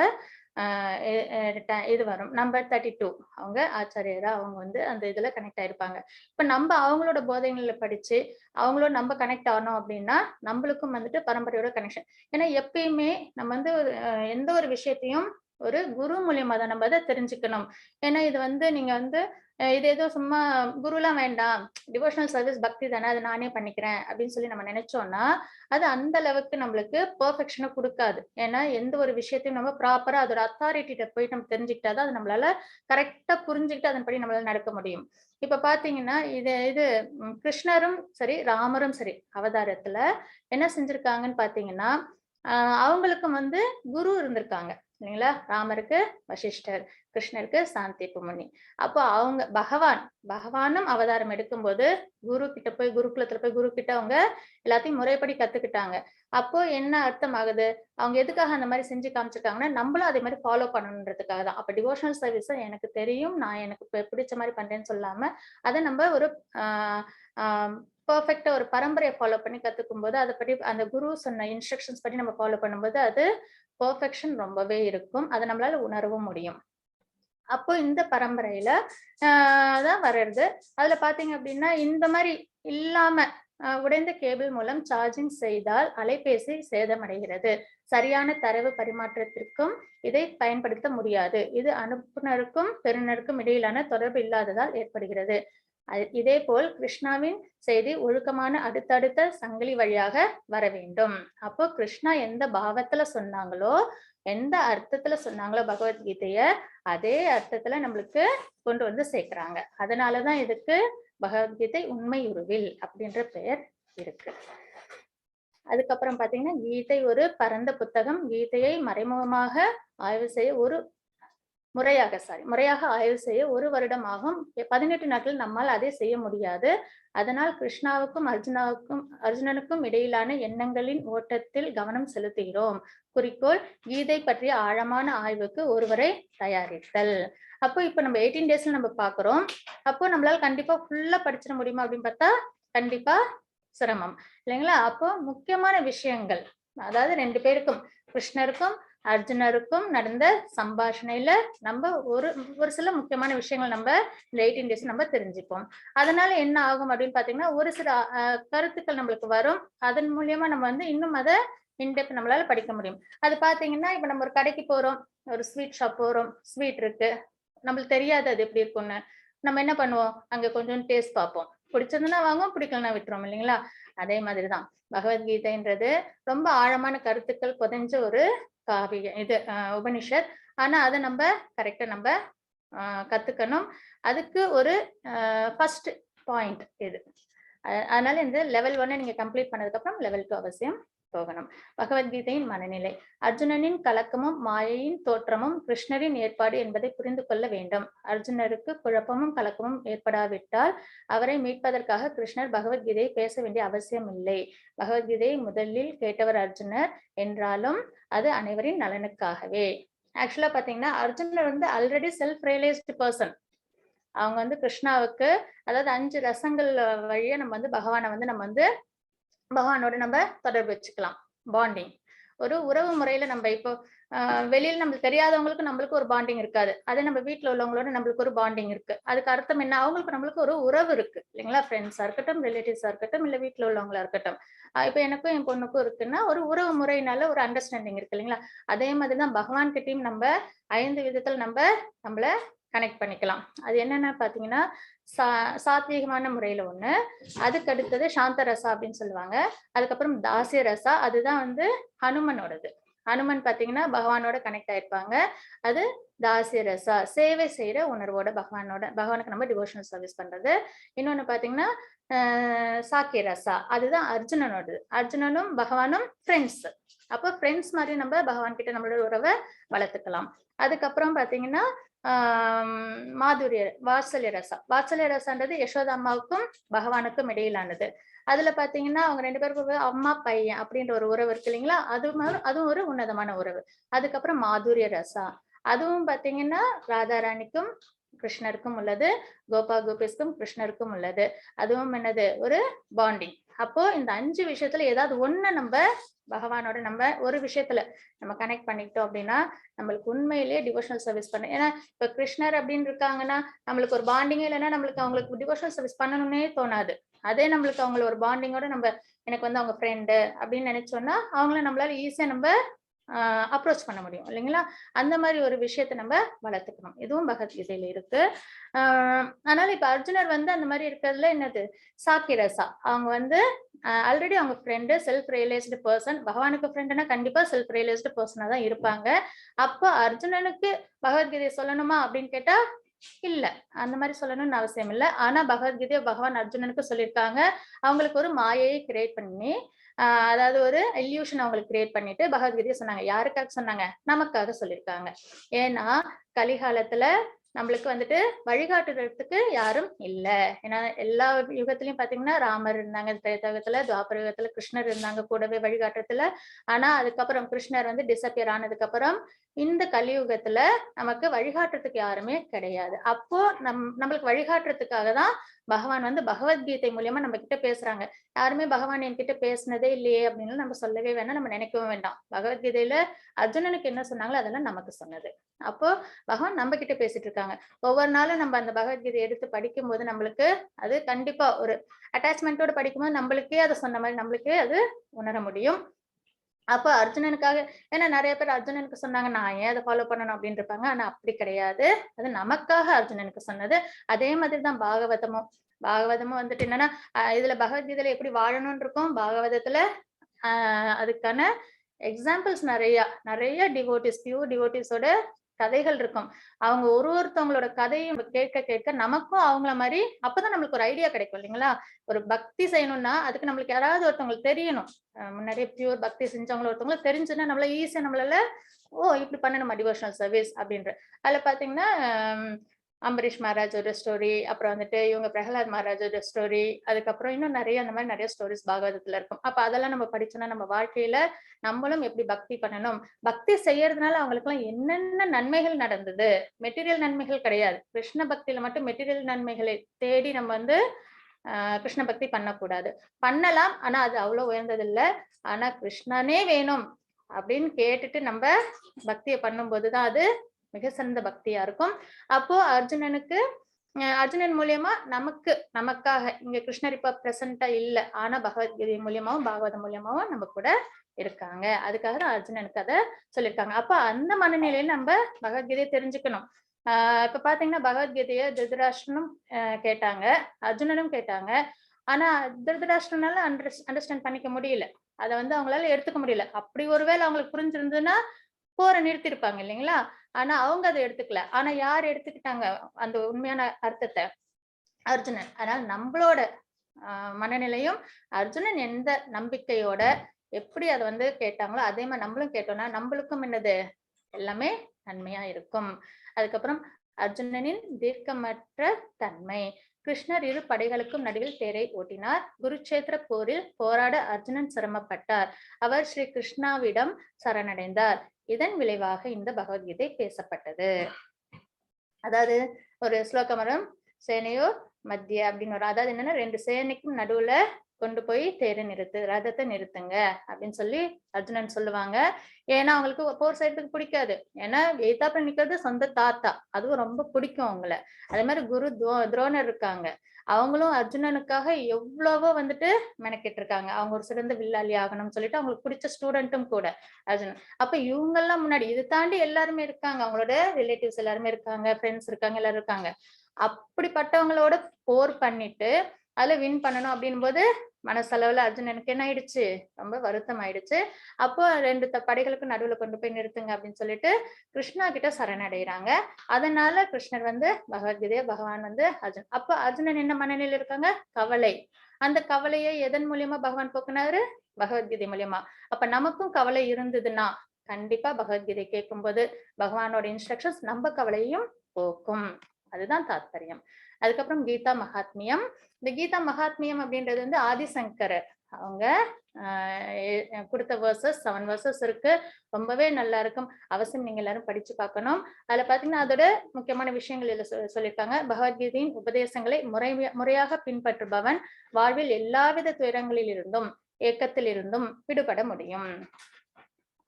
இது வரும் நம்பர் 32, அவங்க ஆச்சாரியரா அவங்க வந்து அந்த இதுல கனெக்ட் ஆயிருப்பாங்க. இப்ப நம்ம அவங்களோட போதனைகளை படிச்சு அவங்களோட நம்ம கனெக்ட் ஆனோம் அப்படின்னா நம்மளுக்கும் வந்துட்டு பரம்பரையோட கனெக்ஷன். ஏன்னா எப்பயுமே நம்ம வந்து எந்த ஒரு விஷயத்தையும் ஒரு குரு மூலியமா தான் நம்ம அதை தெரிஞ்சுக்கணும். ஏன்னா இது வந்து நீங்க வந்து இது ஏதோ சும்மா குருலாம் வேண்டாம், டிவோஷனல் சர்வீஸ் பக்தி தானே, அதை நானே பண்ணிக்கிறேன் அப்படின்னு சொல்லி நம்ம நினைச்சோம்னா அது அந்த அளவுக்கு நம்மளுக்கு பெர்ஃபெக்ஷனை கொடுக்காது. ஏன்னா எந்த ஒரு விஷயத்தையும் நம்ம ப்ராப்பரா அதோட அத்தாரிட்டிட்ட போய் நம்ம தெரிஞ்சுக்கிட்டாதான் அது நம்மளால கரெக்டா புரிஞ்சுக்கிட்டு அதன்படி நம்மளால நடக்க முடியும். இப்ப பாத்தீங்கன்னா இது கிருஷ்ணரும் சரி ராமரும் சரி அவதாரத்துல என்ன செஞ்சிருக்காங்கன்னு பாத்தீங்கன்னா, அவங்களுக்கும் வந்து குரு இருந்திருக்காங்க இல்லைங்களா. ராமருக்கு வசிஷ்டர், கிருஷ்ணருக்கு சாந்திப்பு முனி. அப்போ அவங்க பகவானும் அவதாரம் எடுக்கும்போது குரு கிட்ட போய் குருகுலத்துல போய் குரு கிட்ட அவங்க எல்லாத்தையும் முறைப்படி கத்துக்கிட்டாங்க. அப்போ என்ன அர்த்தம் ஆகுது, அவங்க எதுக்காக அந்த மாதிரி செஞ்சு காமிச்சிருக்காங்கன்னா நம்மளும் அதே மாதிரி ஃபாலோ பண்ணணுன்றதுக்காக தான். அப்ப டிவோஷனல் சர்வீஸ் எனக்கு தெரியும், நான் எனக்கு பிடிச்ச மாதிரி பண்றேன்னு சொல்லாம அதை நம்ம ஒரு பெர்ஃபெக்டா ஒரு பரம்பரையை ஃபாலோ பண்ணி கத்துக்கும் போது அதை படி அந்த குரு சொன்ன இன்ஸ்ட்ரக்ஷன்ஸ் படி நம்ம ஃபாலோ பண்ணும்போது அது பெர்ஃபெக்ஷன் ரொம்பவே இருக்கும். அதை நம்மளால உணரவும் முடியும். அப்போ இந்த பரம்பரையில தான் வர்றது. அதுல பாத்தீங்க அப்படின்னா இந்த மாதிரி இல்லாம உடைந்த கேபிள் மூலம் சார்ஜிங் செய்தால் அலைபேசி சேதமடைகிறது. சரியான தரவு பரிமாற்றத்திற்கும் இதை பயன்படுத்த முடியாது. இது அனுப்புனருக்கும் பெறுநருக்கும் இடையிலான தொடர்பு இல்லாததால் ஏற்படுகிறது. இதே போல் கிருஷ்ணாவின் செய்தி ஒழுக்கமான அடுத்தடுத்த சங்கிலி வழியாக வர வேண்டும். அப்போ கிருஷ்ணா எந்த பாவத்துல சொன்னாங்களோ, எந்த அர்த்தத்துல சொன்னாங்களோ பகவத்கீதைய அதே அர்த்தத்துல நம்மளுக்கு கொண்டு வந்து சேர்க்கிறாங்க. அதனாலதான் இதுக்கு பகவத்கீதை உண்மை உருவில் அப்படின்ற பெயர் இருக்கு. அதுக்கப்புறம் பாத்தீங்கன்னா கீதை ஒரு பரந்த புத்தகம். கீதையை மறைமுகமாக ஆய்வு செய்ய முறையாக ஆய்வு செய்ய 1 வருடம் ஆகும். 18 நாட்கள் நம்மால் அதை செய்ய முடியாது. அதனால் கிருஷ்ணாவுக்கும் அர்ஜுனனுக்கும் இடையிலான எண்ணங்களின் ஓட்டத்தில் கவனம் செலுத்துகிறோம். குறிக்கோள் கீதை பற்றிய ஆழமான ஆய்வுக்கு ஒருவரை தயாரித்தல். அப்போ இப்ப நம்ம 18 டேஸ்ல நம்ம பாக்குறோம். அப்போ நம்மளால கண்டிப்பா ஃபுல்லா படிச்சிட முடியுமா அப்படின்னு பார்த்தா கண்டிப்பா சிரமம் இல்லைங்களா. அப்போ முக்கியமான விஷயங்கள், அதாவது 2 பேருக்கும் கிருஷ்ணருக்கும் அர்ஜுனருக்கும் நடந்த சம்பாஷணையில நம்ம ஒரு சில முக்கியமான விஷயங்கள் நம்ம இந்த 18 டேஸ் நம்ம தெரிஞ்சுப்போம். அதனால என்ன ஆகும் அப்படின்னு பாத்தீங்கன்னா ஒரு சில கருத்துக்கள் நம்மளுக்கு வரும். அதன் மூலியமா நம்ம வந்து இன்னும் அதை இன்டெப்த் நம்மளால படிக்க முடியும். அது பாத்தீங்கன்னா இப்ப நம்ம ஒரு கடைக்கு போறோம், ஒரு ஸ்வீட் ஷாப் போறோம், ஸ்வீட் இருக்கு, நம்மளுக்கு தெரியாது அது எப்படி இருக்கும்னு. நம்ம என்ன பண்ணுவோம், அங்க கொஞ்சம் டேஸ்ட் பார்ப்போம், பிடிச்சதுன்னா வாங்குவோம், பிடிக்கலன்னா விட்டுறோம் இல்லைங்களா. அதே மாதிரிதான் பகவத்கீதைன்றது ரொம்ப ஆழமான கருத்துக்கள் புதைஞ்ச ஒரு காவியம் இது, உபனிஷத். ஆனா அதை நம்ம கரெக்டா நம்ம கத்துக்கணும். அதுக்கு ஒரு ஃபர்ஸ்ட் பாயிண்ட் இது. அதனால இந்த லெவல் 1 நீங்க கம்ப்ளீட் பண்ணதுக்கு அப்புறம் லெவல் 2 அவசியம் போகணும். பகவத்கீதையின் மனநிலை. அர்ஜுனனின் கலக்கமும் மாயையின் தோற்றமும் கிருஷ்ணரின் ஏற்பாடு என்பதை புரிந்து கொள்ள வேண்டும். அர்ஜுனருக்கு குழப்பமும் கலக்கமும் ஏற்படாவிட்டால் அவரை மீட்பதற்காக கிருஷ்ணர் பகவத்கீதையை பேச வேண்டிய அவசியம் இல்லை. பகவத்கீதையை முதலில் கேட்டவர் அர்ஜுனர் என்றாலும் அது அனைவரின் நலனுக்காகவே. ஆக்சுவலா பாத்தீங்கன்னா அர்ஜுனர் வந்து ஆல்ரெடி செல்ஃப் ரியலைஸ்டு பர்சன். அவங்க வந்து கிருஷ்ணாவுக்கு அதாவது 5 ரசங்கள் வழியா நம்ம வந்து பகவானோட நம்ம தொடர்பு வச்சுக்கலாம். பாண்டிங் ஒரு உறவு முறையில நம்ம இப்போ வெளியில நம்மளுக்கு தெரியாதவங்களுக்கு நம்மளுக்கு ஒரு பாண்டிங் இருக்காது. அதே நம்ம வீட்டுல உள்ளவங்களோட நம்மளுக்கு ஒரு பாண்டிங் இருக்கு. அதுக்கு அர்த்தம் என்ன? அவங்களுக்கு நம்மளுக்கு ஒரு உறவு இருக்கு இல்லைங்களா? ஃப்ரெண்ட்ஸா இருக்கட்டும், ரிலேட்டிவ்ஸா இருக்கட்டும், இல்ல வீட்டுல உள்ளவங்களா இருக்கட்டும். இப்ப எனக்கும் என் பொண்ணுக்கும் இருக்குன்னா ஒரு உறவு முறையினால ஒரு அண்டர்ஸ்டாண்டிங் இருக்கு இல்லைங்களா? அதே மாதிரிதான் பகவான் கிட்டையும் நம்ம 5 விதத்துல நம்மள கனெக்ட் பண்ணிக்கலாம். அது என்னன்னா பாத்தீங்கன்னா சாத்வீகமான முறையில ஒண்ணு, அதுக்கு அடுத்தது சாந்த ரசா அப்படின்னு சொல்லுவாங்க. அதுக்கப்புறம் தாசிய ரசா, அதுதான் வந்து ஹனுமனோடது. ஹனுமன் பாத்தீங்கன்னா பகவானோட கனெக்ட் ஆயிருப்பாங்க. அது தாசிய ரசா, சேவை செய்யற உணர்வோட பகவானுக்கு நம்ம டிவோஷனல் சர்வீஸ் பண்றது. இன்னொன்னு பாத்தீங்கன்னா சாக்கிய ரசா, அதுதான் அர்ஜுனனோடது. அர்ஜுனனும் பகவானும் ஃப்ரெண்ட்ஸ். அப்போ ஃப்ரெண்ட்ஸ் மாதிரி நம்ம பகவான் கிட்ட நம்மளோட உறவை வளர்த்துக்கலாம். அதுக்கப்புறம் பாத்தீங்கன்னா வாத்சல்ய ரசான்றது யசோதா அம்மாவுக்கும் பகவானுக்கும் இடையிலானது. அதுல பாத்தீங்கன்னா அவங்க 2 பேருக்கும் அம்மா பையன் அப்படின்ற ஒரு உறவு இருக்கு இல்லைங்களா? அதுவும் ஒரு உன்னதமான உறவு. அதுக்கப்புறம் மாதுரிய ரசா, அதுவும் பாத்தீங்கன்னா ராதாராணிக்கும் கிருஷ்ணருக்கும் உள்ளது, கோபிஸ்க்கும் கிருஷ்ணருக்கும் உள்ளது. அதுவும் என்னது? ஒரு பாண்டிங். அப்போ இந்த 5 விஷயத்துல ஏதாவது ஒண்ணு நம்ம பகவானோட நம்ம ஒரு விஷயத்துல நம்ம கனெக்ட் பண்ணிக்கிட்டோம் அப்படின்னா நம்மளுக்கு உண்மையிலேயே டிவோஷனல் சர்வீஸ் பண்ண. ஏன்னா இப்ப கிருஷ்ணர் அப்படின்னு இருக்காங்கன்னா நம்மளுக்கு ஒரு பாண்டிங்கே இல்லைன்னா நம்மளுக்கு அவங்களுக்கு டிவோஷனல் சர்வீஸ் பண்ணணும்னே தோணாது. அதே நம்மளுக்கு அவங்கள ஒரு பாண்டிங்கோட நம்ம எனக்கு வந்து அவங்க ஃப்ரெண்டு அப்படின்னு நினைச்சோம்னா அவங்கள நம்மளால ஈஸியா நம்ம அப்ரோச் பண்ண முடியும் இல்லைங்களா? அந்த மாதிரி ஒரு விஷயத்த நம்ம வளர்த்துக்கணும். இதுவும் பகவத்கீதையில இருக்கு. அதனால இப்ப அர்ஜுனர் வந்து அந்த மாதிரி இருக்கிறதுல என்னது? சாக்கிரசா, அவங்க வந்து ஆல்ரெடி அவங்க ஃப்ரெண்டு, செல்ஃப் ரியலைஸ்டு பர்சன். பகவானுக்கு ஃப்ரெண்டுனா கண்டிப்பா செல்ஃப் ரியலைஸ்டு பர்சனா தான் இருப்பாங்க. அப்போ அர்ஜுனனுக்கு பகவத்கீதையை சொல்லணுமா அப்படின்னு கேட்டா இல்ல, அந்த மாதிரி சொல்லணும்னு அவசியம் இல்லை. ஆனா பகவத்கீதையை பகவான் அர்ஜுனனுக்கு சொல்லியிருக்காங்க. அவங்களுக்கு ஒரு மாயையை கிரியேட் பண்ணி அதாவது ஒரு இல்யூஷன் அவங்களுக்கு கிரியேட் பண்ணிட்டு பகவத்கீதையை சொன்னாங்க. யாருக்காக சொன்னாங்க? நமக்காக சொல்லியிருக்காங்க. ஏன்னா கலிகாலத்துல நம்மளுக்கு வந்துட்டு வழிகாட்டுறதுக்கு யாரும் இல்ல. ஏன்னா எல்லா யுகத்திலயும் பாத்தீங்கன்னா ராமர் இருந்தாங்க, திரேதாயுகத்துல, துவாபர யுகத்துல கிருஷ்ணர் இருந்தாங்க கூடவே வழிகாட்டுறதுல. ஆனா அதுக்கப்புறம் கிருஷ்ணர் வந்து டிசப்பியர் ஆனதுக்கு அப்புறம் இந்த கலியுகத்துல நமக்கு வழிகாட்டுறதுக்கு யாருமே கிடையாது. அப்போ நம்மளுக்கு வழிகாட்டுறதுக்காக தான் பகவான் வந்து பகவத்கீதை மூலியமா நம்ம கிட்ட பேசுறாங்க. யாருமே பகவான் என்கிட்ட பேசினதே இல்லையே அப்படின்னு நம்ம சொல்லவே வேண்டாம், நம்ம நினைக்கவும் வேண்டாம். பகவத்கீதையில அர்ஜுனனுக்கு என்ன சொன்னாங்களோ அதெல்லாம் நமக்கு சொன்னது. அப்போ பகவான் நம்ம கிட்ட பேசிட்டு இருக்காங்க. ஒவ்வொரு நாளும் நம்ம அந்த பகவத்கீதை எடுத்து படிக்கும் போது நம்மளுக்கு அது கண்டிப்பா ஒரு அட்டாச்மெண்டோட படிக்கும்போது நம்மளுக்கே அதை சொன்ன மாதிரி நம்மளுக்கே அது உணர முடியும். அப்ப அர்ஜுனனுக்காக, ஏன்னா நிறைய பேர் அர்ஜுனனுக்கு சொன்னாங்க நான் ஏன் அதை ஃபாலோ பண்ணணும் அப்படின்னு இருப்பாங்க. ஆனா அப்படி கிடையாது, அது நமக்காக அர்ஜுனனுக்கு சொன்னது. அதே மாதிரிதான் பாகவதமும் வந்துட்டு என்னன்னா இதுல பகவத்கீதையில எப்படி வாழணும்னு இருக்கும், பாகவதத்துல அதுக்கான எக்ஸாம்பிள்ஸ் நிறைய டிவோட்டிஸ், பியூர் டிவோட்டிஸோட கதைகள் இருக்கும். அவங்க ஒருத்தவங்களோட கதையும் கேட்க கேட்க நமக்கும் அவங்கள மாதிரி அப்பதான் நம்மளுக்கு ஒரு ஐடியா கிடைக்கும் இல்லைங்களா? ஒரு பக்தி செய்யணும்னா அதுக்கு நம்மளுக்கு யாராவது ஒருத்தவங்களுக்கு தெரியணும். முன்னாடியே பியூர் பக்தி செஞ்சவங்கள ஒருத்தவங்களுக்கு தெரிஞ்சுன்னா நம்மள ஈஸியா நம்மளால இப்படி பண்ணணுமா டிவோஷனல் சர்வீஸ் அப்படின்ற. அதுல பாத்தீங்கன்னா அம்பரீஷ் மகாராஜோட ஸ்டோரி, அப்புறம் வந்துட்டு இவங்க பிரகலாத் மகாராஜோட ஸ்டோரி, அதுக்கப்புறம் இன்னும் நிறைய அந்த மாதிரி நிறைய ஸ்டோரிஸ் பாகவதத்துல இருக்கும். அப்ப அதெல்லாம் நம்ம படிச்சோம்னா நம்ம வாழ்க்கையில நம்மளும் எப்படி பக்தி பண்ணணும், பக்தி செய்யறதுனால அவங்களுக்கு எல்லாம் என்னென்ன நன்மைகள் நடந்தது. மெட்டீரியல் நன்மைகள் கிடையாது. கிருஷ்ண பக்தியில மட்டும் மெட்டீரியல் நன்மைகளை தேடி நம்ம வந்து கிருஷ்ண பக்தி பண்ணக்கூடாது. பண்ணலாம், ஆனா அது அவ்வளவு உயர்ந்தது இல்ல. ஆனா கிருஷ்ணனே வேணும் அப்படின்னு கேட்டுட்டு நம்ம பக்தியை பண்ணும்போதுதான் அது மிக சிறந்த பக்தியா இருக்கும். அப்போ அர்ஜுனன் மூலியமா நமக்காக இங்க கிருஷ்ணர் இப்ப பிரசன்டா இல்ல, ஆனா பகவத்கீதை மூலியமாவும் பாகவதம் மூலியமாவும் நம்ம கூட இருக்காங்க. அதுக்காக தான் அர்ஜுனனுக்கு அதை சொல்லியிருக்காங்க. அப்ப அந்த மனநிலையில நம்ம பகவத்கீதையை தெரிஞ்சுக்கணும். இப்ப பாத்தீங்கன்னா பகவத்கீதைய திருதராஷ்டிரனும் கேட்டாங்க, அர்ஜுனனும் கேட்டாங்க. ஆனா திருதராஷ்டிரனால அண்டர்ஸ்டாண்ட் பண்ணிக்க முடியல, அதை வந்து அவங்களால எடுத்துக்க முடியல. அப்படி ஒருவேளை அவங்களுக்கு புரிஞ்சிருந்ததுன்னா போரை நிறுத்திருப்பாங்க இல்லைங்களா? ஆனா அவங்க அதை எடுத்துக்கல. ஆனா யார் எடுத்துக்கிட்டாங்க அந்த உண்மையான அர்த்தத்தை? அர்ஜுனன். அதனால நம்மளோட மனநிலையும் அர்ஜுனன் எந்த நம்பிக்கையோட எப்படி அதை வந்து கேட்டாங்களோ அதே மாதிரி நம்மளும் கேட்டோம்னா நம்மளுக்கும் என்னது எல்லாமே நன்மையா இருக்கும். அதுக்கப்புறம் அர்ஜுனனின் தீர்க்கமற்ற தன்மை. கிருஷ்ணர் இரு படைகளுக்கும் நடுவில் தேரை ஓட்டினார். குருட்சேத்திர போரில் போராட அர்ஜுனன் சிரமப்பட்டார். அவர் ஸ்ரீ கிருஷ்ணாவிடம் சரணடைந்தார். இதன் விளைவாக இந்த பகவத்கீதை பேசப்பட்டது. அதாவது ஒரு ஸ்லோகம் வரும், சேனையோர் மத்திய அப்படின்னு வரும். அதாவது என்னன்னா 2 சேனைக்கும் நடுவுல கொண்டு போய் தேரை நிறுத்து, ரதத்தை நிறுத்துங்க அப்படின்னு சொல்லி அர்ஜுனன் சொல்லுவாங்க. ஏன்னா அவங்களுக்கு போர் செய்யறதுக்கு பிடிக்காது. ஏன்னா எய்தாப்புல நிக்கிறது சொந்த தாத்தா, அதுவும் ரொம்ப பிடிக்கும் அவங்கள. அதே மாதிரி குரு துரோணர் இருக்காங்க. அவங்களும் அர்ஜுனனுக்காக எவ்வளவோ வந்துட்டு மெனக்கிட்டு இருக்காங்க. அவங்க ஒரு சிறந்த வில்லாளி ஆகணும்னு சொல்லிட்டு அவங்களுக்கு பிடிச்ச ஸ்டூடெண்ட்டும் கூட அர்ஜுனன். அப்ப இவங்க எல்லாம் முன்னாடி இது தாண்டி எல்லாருமே இருக்காங்க, அவங்களோட ரிலேட்டிவ்ஸ் எல்லாருமே இருக்காங்க, ஃப்ரெண்ட்ஸ் இருக்காங்க, எல்லாரும் இருக்காங்க. அப்படிப்பட்டவங்களோட போர் பண்ணிட்டு அதுல வின் பண்ணணும் அப்படின் போது மனசளவுல அர்ஜுனனுக்கு என்ன ஆயிடுச்சு, ரொம்ப வருத்தம் ஆயிடுச்சு. அப்போ 2 படைகளுக்கு நடுவுல கொண்டு போய் நிறுத்துங்க அப்படின்னு சொல்லிட்டு கிருஷ்ணா கிட்ட சரணடைகிறாங்க. அதனால கிருஷ்ணர் வந்து பகவத்கீதைய பகவான் வந்து அப்ப அர்ஜுனன் என்ன மனநிலையில இருக்காங்க, கவலை. அந்த கவலையை எதன் மூலியமா பகவான் போக்குனாரு, பகவத்கீதை மூலியமா. அப்ப நமக்கும் கவலை இருந்ததுன்னா கண்டிப்பா பகவத்கீதை கேட்கும்போது பகவானோட இன்ஸ்ட்ரக்ஷன்ஸ் நம்ம கவலையும் போக்கும். அதுதான் தாத்பரியம். அதுக்கப்புறம் கீதா மகாத்மியம். இந்த கீதா மகாத்மியம் அப்படின்றது வந்து ஆதிசங்கரர் அவங்க கொடுத்த வேர்சஸ் 7 வேர்சஸ் இருக்கு. ரொம்பவே நல்லா இருக்கும். அவசியம் நீங்க எல்லாரும் படிச்சு பார்க்கணும். அதுல பாத்தீங்கன்னா அதோட முக்கியமான விஷயங்கள் இதுல சொல்லியிருக்காங்க. பகவத்கீதையின் உபதேசங்களை முறையாக பின்பற்றுபவன் வாழ்வில் எல்லாவித துயரங்களில் இருந்தும் ஏக்கத்தில் இருந்தும் விடுபட முடியும்.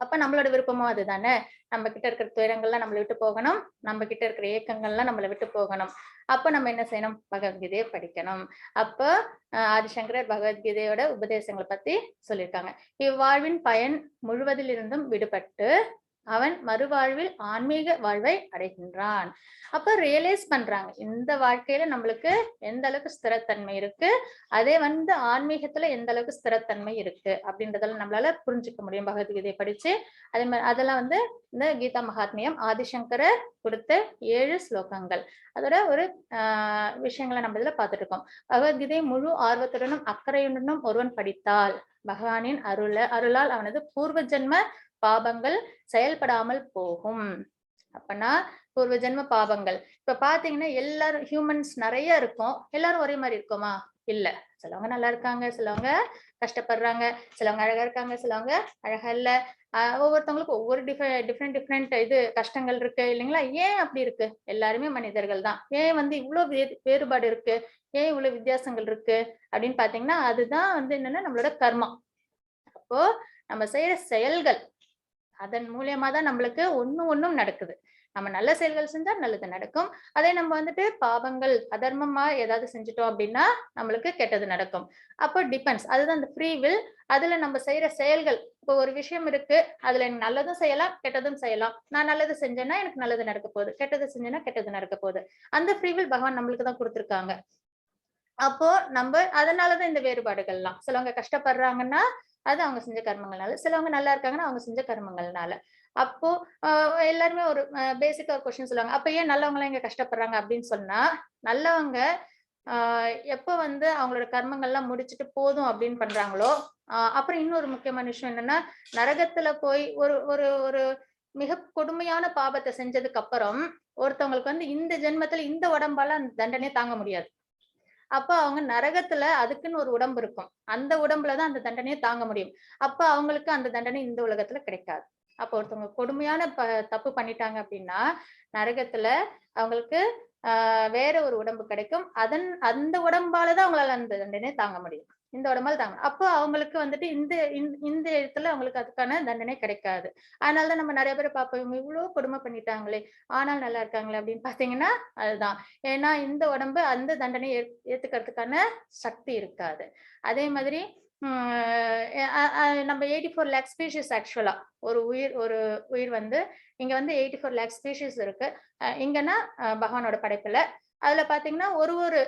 அப்ப நம்மளோட விருப்பமும் அதுதானே. நம்ம கிட்ட இருக்கிற துயரங்கள்லாம் நம்மளை விட்டு போகணும், நம்ம கிட்ட இருக்கிற ஏக்கங்கள்லாம் நம்மளை விட்டு போகணும். அப்ப நம்ம என்ன செய்யணும், பகவத்கீதையை படிக்கணும். அப்ப ஆதிசங்கரர் பகவத்கீதையோட உபதேசங்களை பத்தி சொல்லியிருக்காங்க. இவ்வாழ்வின் பயன் முழுவதிலிருந்தும் விடுபட்டு அவன் மறுவாழ்வில் ஆன்மீக வாழ்வை அடைகின்றான். அப்ப ரியலைஸ் பண்றாங்க இந்த வாழ்க்கையில நம்மளுக்கு எந்த அளவுக்கு ஸ்திரத்தன்மை இருக்கு, அதே வந்து ஆன்மீகத்துல எந்த அளவுக்கு ஸ்திரத்தன்மை இருக்கு அப்படின்றதெல்லாம் நம்மளால புரிஞ்சுக்க முடியும் பகவத்கீதையை படிச்சு. அதே மாதிரி அதெல்லாம் வந்து இந்த கீதா மகாத்மியம் ஆதிசங்கரர் கொடுத்த 7 ஸ்லோகங்கள். அதோட ஒரு விஷயங்களை நம்ம இதுல பார்த்துட்டு இருக்கோம். பகவத்கீதை முழு ஆர்வத்துடனும் அக்கறையுடனும் ஒருவன் படித்தால் பகவானின் அருளால் அவனது பூர்வ ஜென்ம பாபங்கள் செயல்படாமல் போகும். அப்பனா பூர்வ ஜென்ம பாபங்கள் இப்ப பாத்தீங்கன்னா எல்லாரும் ஹியூமன்ஸ் நிறைய இருக்கும், எல்லாரும் ஒரே மாதிரி இருக்குமா, இல்ல. சிலவங்க நல்லா இருக்காங்க, சிலவங்க கஷ்டப்படுறாங்க, சிலவங்க அழகா இருக்காங்க, சிலவங்க அழகா இல்ல. ஒவ்வொருத்தவங்களுக்கும் ஒவ்வொரு டிஃப்ரெண்ட் இது கஷ்டங்கள் இருக்கு இல்லைங்களா. ஏன் அப்படி இருக்கு, எல்லாருமே மனிதர்கள் தான். ஏன் வந்து இவ்வளவு வேறுபாடு இருக்கு, ஏன் இவ்வளவு வித்தியாசங்கள் இருக்கு அப்படின்னு பாத்தீங்கன்னா அதுதான் வந்து என்னன்னா நம்மளோட கர்மா. அப்போ நம்ம செய்யற செயல்கள் அதன் மூலியமா தான் நம்மளுக்கு ஒண்ணும் நடக்குது. நம்ம நல்ல செயல்கள் செஞ்சா நல்லது நடக்கும். அதே நம்ம வந்துட்டு பாவங்கள் அதர்மமா ஏதாவது செஞ்சுட்டோம் அப்படின்னா நம்மளுக்கு கெட்டது நடக்கும். அப்போ டிபெண்ட்ஸ், அதுதான் அந்த ஃப்ரீ வில். அதுல நம்ம செய்யற செயல்கள், இப்போ ஒரு விஷயம் இருக்கு, அதுல எனக்கு நல்லதும் செய்யலாம் கெட்டதும் செய்யலாம். நான் நல்லது செஞ்சேன்னா எனக்கு நல்லது நடக்க போகுது, கெட்டது செஞ்சேன்னா கெட்டது நடக்க போகுது. அந்த ஃப்ரீ வில் பகவான் நம்மளுக்கு தான் கொடுத்திருக்காங்க. அப்போ நம்ம அதனாலதான் இந்த வேறுபாடுகள்லாம். சிலவங்க கஷ்டப்படுறாங்கன்னா அது அவங்க செஞ்ச கர்மங்கள்னால, சிலவங்க நல்லா இருக்காங்கன்னா அவங்க செஞ்ச கர்மங்கள்னால. அப்போ எல்லாருமே ஒரு பேசிக்கா ஒரு கொஸ்டின் சொல்லுவாங்க, அப்ப ஏன் நல்லவங்க எல்லாம் இங்க கஷ்டப்படுறாங்க அப்படின்னு சொன்னா, நல்லவங்க எப்ப வந்து அவங்களோட கர்மங்கள்லாம் முடிச்சுட்டு போதும் அப்படின்னு பண்றாங்களோ, அப்புறம் இன்னொரு முக்கியமான விஷயம் என்னன்னா, நரகத்துல போய் ஒரு ஒரு ஒரு மிக கொடுமையான பாபத்தை செஞ்சதுக்கு அப்புறம் ஒருத்தவங்களுக்கு வந்து இந்த ஜென்மத்துல இந்த உடம்பால அந்த தண்டனையை தாங்க முடியாது. அப்ப அவங்க நரகத்துல அதுக்குன்னு ஒரு உடம்பு இருக்கும், அந்த உடம்புலதான் அந்த தண்டனையை தாங்க முடியும். அப்ப அவங்களுக்கு அந்த தண்டனை இந்த உலகத்துல கிடைக்காது. அப்ப ஒருத்தவங்க கொடுமையான தப்பு பண்ணிட்டாங்க அப்படின்னா நரகத்துல அவங்களுக்கு வேற ஒரு உடம்பு கிடைக்கும். அந்த உடம்பாலதான் அவங்களால அந்த தண்டனை தாங்க முடியும், இந்த உடம்பால தாங்க. அப்போ அவங்களுக்கு வந்துட்டு இந்த இடத்துல அவங்களுக்கு அதுக்கான தண்டனை கிடைக்காது. அதனாலதான் நம்ம நிறைய பேரை பார்ப்போம், இவங்க இவ்வளவு கொடுமை பண்ணிட்டாங்களே ஆனால் நல்லா இருக்காங்களே அப்படின்னு பாத்தீங்கன்னா அதுதான். ஏன்னா இந்த உடம்பு அந்த தண்டனை ஏத்துக்கிறதுக்கான சக்தி இருக்காது. அதே மாதிரி நம்ம 84 லேக் ஸ்பீஷிஸ் ஆக்சுவலா ஒரு உயிர் வந்து இங்க வந்து 84 லேக் ஸ்பீஷிஸ் இருக்கு. இங்கன்னா பகவானோட படைப்புல அதுல பாத்தீங்கன்னா ஒரு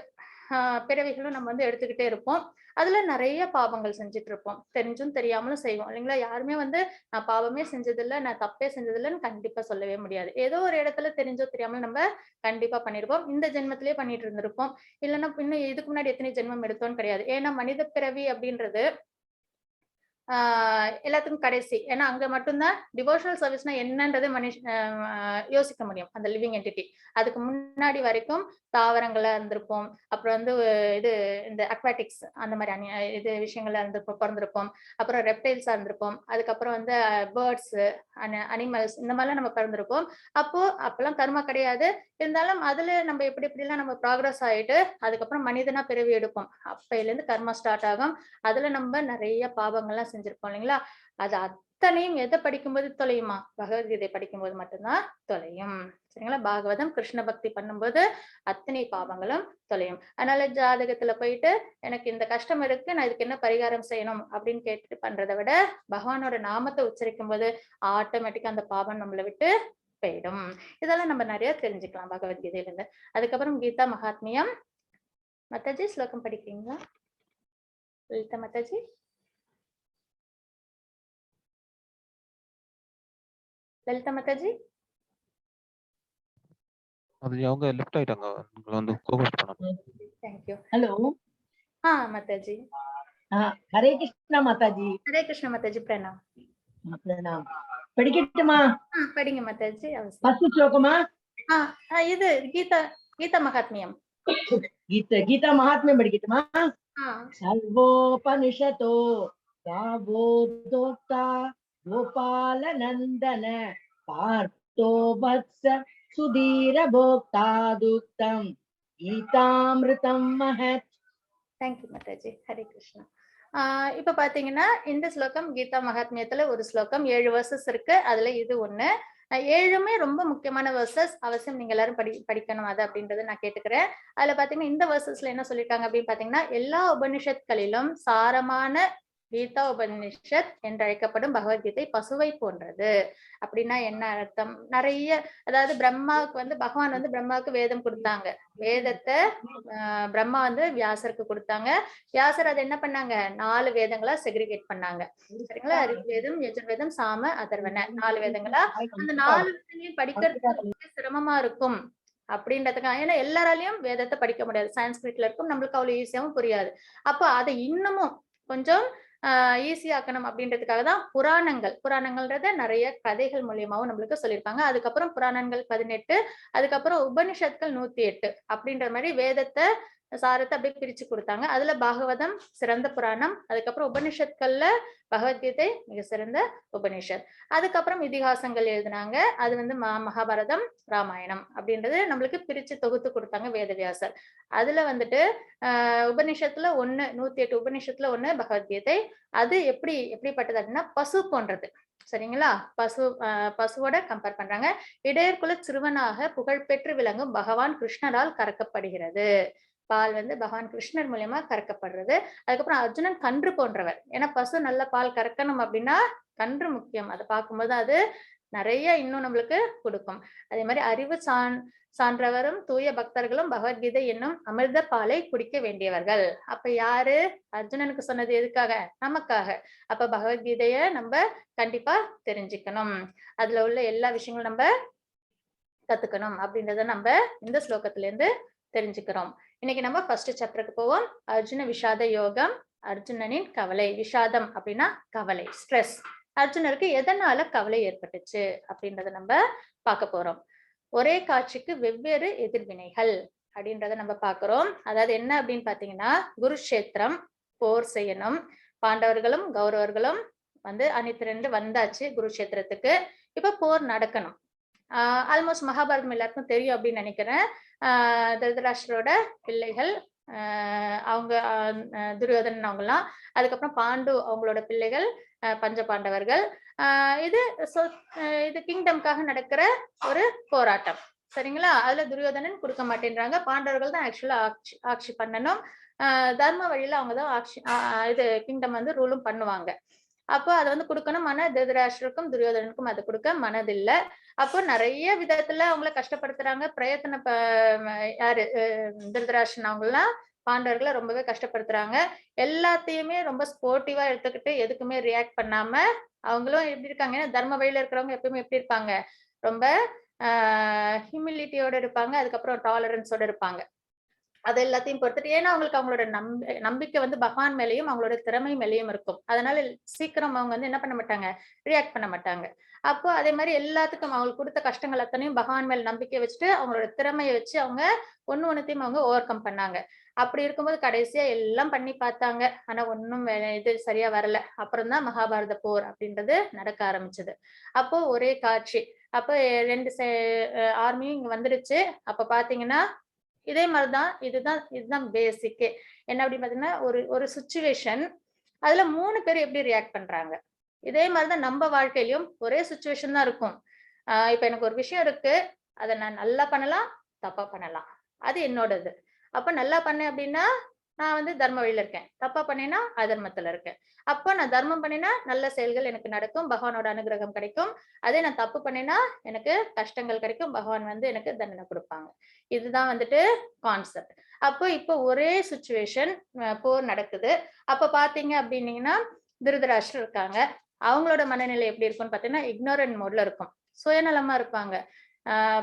பிறவிகளும் நம்ம வந்து எடுத்துக்கிட்டே இருப்போம். அதுல நிறைய பாவங்கள் செஞ்சுட்டு இருப்போம், தெரிஞ்சும் தெரியாமலும் செய்வோம் இல்லைங்களா. யாருமே வந்து நான் பாவமே செஞ்சதில்லை, நான் தப்பே செஞ்சதில்லைன்னு கண்டிப்பா சொல்லவே முடியாது. ஏதோ ஒரு இடத்துல தெரிஞ்சோ தெரியாமலும் நம்ம கண்டிப்பா பண்ணிருப்போம். இந்த ஜென்மத்திலேயே பண்ணிட்டு இருந்திருப்போம், இல்லைன்னா இன்னும் இதுக்கு முன்னாடி எத்தனை ஜென்மம் எடுத்தோம்னு கிடையாது. ஏன்னா மனித பிறவி அப்படின்றது எல்லாத்துக்கும் கடைசி. ஏன்னா அங்க மட்டும்தான் டிவோஷனல் சர்வீஸ்னா என்னன்றது யோசிக்க முடியும் அந்த லிவிங் என்டிட்டி. அதுக்கு முன்னாடி வரைக்கும் தாவரங்களா இருந்திருப்போம். அப்புறம் வந்து இது இந்த அக்வாட்டிக்ஸ் அந்த மாதிரி இது விஷயங்கள்ல பிறந்திருப்போம். அப்புறம் ரெப்டைல்ஸா இருந்திருப்போம். அதுக்கப்புறம் வந்து பேர்ட்ஸ், அனிமல்ஸ் இந்த மாதிரிலாம் நம்ம பிறந்திருப்போம். அப்பெல்லாம் கர்மா கிடையாது. இருந்தாலும் அதுல நம்ம எப்படி எப்படிலாம் நம்ம ப்ராக்ரஸ் ஆயிட்டு அதுக்கப்புறம் மனிதனா பிறவி எடுப்போம். அப்பையில இருந்து கர்மா ஸ்டார்ட் ஆகும். அதுல நம்ம நிறைய பாவங்கள்லாம் செஞ்சிருப்போம் இல்லைங்களா? அது அத்தனையும் எதை படிக்கும்போது தொலையுமா? பகவத்கீதை படிக்கும்போது மட்டும்தான் தொலையும். சரிங்களா? பாகவதம் கிருஷ்ண பக்தி பண்ணும்போது அத்தனை பாவங்களும் தொலையும். அதனால ஜாதகத்துல போயிட்டு எனக்கு இந்த கஷ்டம் இருக்கு, நான் இதுக்கு என்ன பரிகாரம் செய்யணும் அப்படின்னு கேட்டுட்டு பண்றதை விட பகவானோட நாமத்தை உச்சரிக்கும் போது ஆட்டோமேட்டிக்கா அந்த பாவம் நம்மளை விட்டு போயிடும். இதெல்லாம் நம்ம நிறைய தெரிஞ்சுக்கலாம் பகவத்கீதையில இருந்து. அதுக்கப்புறம் கீதா மகாத்மியம். மாதாஜி ஸ்லோகம் படிக்கிறீங்களா? லலிதா மாதாஜி. லலிதா மாதாஜி. அது அவங்க லெஃப்ட் ஆயிட்டாங்க. உங்களை வந்து கோகோஸ்ட் பண்ணணும். தேங்க்யூ. ஹலோ. மாதாஜி. ஹரே கிருஷ்ணா மாதாஜி. ஹரே கிருஷ்ண மாதாஜி. பிரணாம். பிரணாம். படிக்கட்டுமா? படிங்க மாதாஜி. ஃபர்ஸ்ட் ஸ்லோகமா? இது கீதா மகாத்மியம். கீதா மகாத்மியம் படிக்கட்டுமா? சர்வோபனிஷதோ காவோதோக்தா கோபால நந்தன பார்த்தோ வத்ஸ சுதீர போக்தா துக்தம் கீதாமிருதம் மஹத். தேங்க்யூ மாதாஜி. ஹரே கிருஷ்ணா. இப்ப பாத்தீங்கன்னா இந்த ஸ்லோகம் கீதா மகாத்மியத்துல ஒரு ஸ்லோகம் 7 வெர்சஸ் இருக்கு. அதுல இது ஒண்ணு. 7மே ரொம்ப முக்கியமான வெர்சஸ். அவசியம் நீங்க எல்லாரும் படிக்கணும் அது அப்படின்றத நான் கேட்டுக்கிறேன். அதுல பாத்தீங்கன்னா இந்த வெர்சஸ்ல என்ன சொல்லியிருக்காங்க அப்படின்னு பாத்தீங்கன்னா, எல்லா உபனிஷத்களிலும் சாரமான கீதா உபனிஷத் என்று அழைக்கப்படும் பகவத்கீதை பசுவை போன்றது. அப்படின்னா என்ன அர்த்தம்? நிறைய, அதாவது பிரம்மாவுக்கு வந்து பகவான் வந்து பிரம்மாவுக்கு வேதம் கொடுத்தாங்க. வேதத்தை பிரம்மா வந்து வியாசருக்கு கொடுத்தாங்க. வியாசர் அதை என்ன பண்ணாங்க? 4 வேதங்களா செக்ரிகேட் பண்ணாங்க. சரிங்களா? ரிக்வேதம், யஜுர்வேதம், சாம, அதர்வன 4 வேதங்களா. அந்த 4 வேதங்களையும் படிக்கிறதுக்கு ரொம்ப சிரமமா இருக்கும் அப்படின்றதுக்காக. ஏன்னா எல்லாராலையும் வேதத்தை படிக்க முடியாது. சான்ஸ்கிரிட்ல இருக்கும், நம்மளுக்கு அவ்வளவு ஈஸியாவும் புரியாது. அப்போ அதை இன்னமும் கொஞ்சம் ஈஸியாக்கணும் அப்படின்றதுக்காக தான் புராணங்கள்ன்றத நிறைய கதைகள் மூலியமாவும் நம்மளுக்கு சொல்லியிருப்பாங்க. அதுக்கப்புறம் புராணங்கள் 18, அதுக்கப்புறம் உபனிஷத்கள் 108 அப்படின்ற மாதிரி வேதத்தை சாரத்தை அப்படியே பிரிச்சு கொடுத்தாங்க. அதுல பாகவதம் சிறந்த புராணம். அதுக்கப்புறம் உபனிஷத்கள்ல பகவத்கீதை மிக சிறந்த உபனிஷத். அதுக்கப்புறம் இதிகாசங்கள் எழுதினாங்க. அது வந்து மகாபாரதம், ராமாயணம் அப்படின்றது நம்மளுக்கு பிரிச்சு தொகுத்து கொடுத்தாங்க வேதவியாசர். அதுல வந்துட்டு உபனிஷத்துல 108 உபனிஷத்துல 1 பகவத்கீதை. அது எப்படிப்பட்டது அப்படின்னா பசு போன்றது. சரிங்களா? பசுவோட கம்பேர் பண்றாங்க. இடையர்குல சிறுவனாக புகழ்பெற்று விளங்கும் பகவான் கிருஷ்ணரால் கறக்கப்படுகிறது. பால் வந்து பகவான் கிருஷ்ணர் மூலியமா கறக்கப்படுறது. அதுக்கப்புறம் அர்ஜுனன் கன்று போன்றவர். ஏன்னா பசு நல்ல பால் கறக்கணும் அப்படின்னா கன்று முக்கியம். அதை பார்க்கும்போது அது நிறைய இன்னும் நம்மளுக்கு கொடுக்கும். அதே மாதிரி அறிவு சான்றவரும் தூய பக்தர்களும் பகவத்கீதை என்னும் அமிர்த பாலை குடிக்க வேண்டியவர்கள். அப்ப யாரு? அர்ஜுனனுக்கு சொன்னது எதுக்காக? நமக்காக. அப்ப பகவத்கீதைய நம்ம கண்டிப்பா தெரிஞ்சுக்கணும். அதுல உள்ள எல்லா விஷயங்களும் நம்ம கத்துக்கணும் அப்படின்றத நம்ம இந்த ஸ்லோகத்துல இருந்து தெரிஞ்சுக்கிறோம். இன்னைக்கு நம்ம ஃபர்ஸ்ட் சாப்டருக்கு போவோம். அர்ஜுன விஷாத யோகம். அர்ஜுனனின் கவலை. விஷாதம் அப்படின்னா கவலை, ஸ்ட்ரெஸ். அர்ஜுனருக்கு எதனால கவலை ஏற்பட்டுச்சு அப்படின்றத நம்ம பார்க்க போறோம். ஒரே காட்சிக்கு வெவ்வேறு எதிர்வினைகள் அப்படின்றத நம்ம பார்க்கிறோம். அதாவது என்ன அப்படின்னு பாத்தீங்கன்னா, குருஷேத்திரம் போர் செய்யணும். பாண்டவர்களும் கௌரவர்களும் வந்து அணிதிரண்டு வந்தாச்சு குருஷேத்திரத்துக்கு. இப்ப போர் நடக்கணும். ஆல்மோஸ்ட் மகாபாரதம் எல்லாருக்கும் தெரியும் அப்படின்னு நினைக்கிறேன். திருதராஷ்டிரோட பிள்ளைகள், அவங்க துரியோதனன் அவங்கலாம், அதுக்கப்புறம் பாண்டு அவங்களோட பிள்ளைகள், பஞ்ச பாண்டவர்கள். இது கிங்டம்காக நடக்கிற ஒரு போராட்டம். சரிங்களா? அதுல துரியோதனன் கொடுக்க மாட்டேன்றாங்க. பாண்டவர்கள் தான் ஆக்சுவலா ஆட்சி பண்ணணும். தர்ம வழியில அவங்கதான் இது கிங்டம் வந்து ரூலும் பண்ணுவாங்க. அப்போ அதை வந்து கொடுக்கணும். திருதராஷ்டிரருக்கும் துரியோதனனுக்கும் அதை கொடுக்க மனதில்லை. அப்போ நிறைய விதத்துல அவங்கள கஷ்டப்படுத்துறாங்க. யாரு? திருதராஷ்டிரன் அவங்கலாம் பாண்டவர்களை ரொம்பவே கஷ்டப்படுத்துறாங்க. எல்லாத்தையுமே ரொம்ப ஸ்போர்ட்டிவா எடுத்துக்கிட்டு எதுக்குமே ரியாக்ட் பண்ணாம அவங்களும் எப்படி இருக்காங்க? ஏன்னா தர்ம வழியில இருக்கிறவங்க எப்பயுமே எப்படி இருப்பாங்க? ரொம்ப ஹியூமிலிட்டியோட இருப்பாங்க. அதுக்கப்புறம் டாலரன்ஸோட இருப்பாங்க. அது எல்லாத்தையும் பொறுத்துட்டு ஏன்னா அவங்களுக்கு அவங்களோட நம்பிக்கை வந்து பகவான் மேலயும் அவங்களோட திறமை மேலயும் இருக்கும். அதனால சீக்கிரம் அவங்க வந்து என்ன பண்ண மாட்டாங்க, ரியாக்ட் பண்ண மாட்டாங்க. அப்போ அதே மாதிரி எல்லாத்துக்கும் அவங்களுக்கு கொடுத்த கஷ்டங்கள் அத்தனையும் பகவான் மேல நம்பிக்கை வச்சுட்டு அவங்களோட திறமையை வச்சு அவங்க ஒண்ணுத்தையும் அவங்க ஓவர் கம் பண்ணாங்க. அப்படி இருக்கும்போது கடைசியா எல்லாம் பண்ணி பார்த்தாங்க. ஆனா ஒண்ணும் இது சரியா வரல. அப்புறம் தான் மகாபாரத போர் அப்படின்றது நடக்க ஆரம்பிச்சது. அப்போ ஒரே காட்சி. அப்போ 2 ஆர்மியும் இங்க வந்துடுச்சு. அப்ப பாத்தீங்கன்னா இதே மாதிரிதான் இதுதான் பேசிக்கே. என்ன அப்படின்னு பாத்தீங்கன்னா ஒரு ஒரு சுச்சுவேஷன், அதுல 3 பேர் எப்படி ரியாக்ட் பண்றாங்க. இதே மாதிரிதான் நம்ம வாழ்க்கையிலயும் ஒரே சுச்சுவேஷன் தான் இருக்கும். இப்ப எனக்கு ஒரு விஷயம் இருக்கு, அதை நான் நல்லா பண்ணலாம், தப்பா பண்ணலாம். அது என்னோடது. அப்ப நல்லா பண்ணேன் அப்படின்னா நான் வந்து தர்ம வழியில இருக்கேன், தப்பா பண்ணேன்னா அதர்மத்துல இருக்கேன். அப்ப நான் தர்மம் பண்ணினா நல்ல செயல்கள் எனக்கு நடக்கும், பகவானோட அனுகிரகம் கிடைக்கும். அதே நான் தப்பு பண்ணேன்னா எனக்கு கஷ்டங்கள் கிடைக்கும், பகவான் வந்து எனக்கு தண்டனை கொடுப்பாங்க. இதுதான் வந்துட்டு கான்செப்ட். அப்போ இப்போ ஒரே சுச்சுவேஷன், போர் நடக்குது. அப்ப பாத்தீங்க அப்படின்னீங்கன்னா திருதராஷ்டிரர் இருக்காங்க. அவங்களோட மனநிலை எப்படி இருக்கும்னு பாத்தீங்கன்னா இக்னோரன்ட் மோட்ல இருக்கும், சுயநலமா இருப்பாங்க.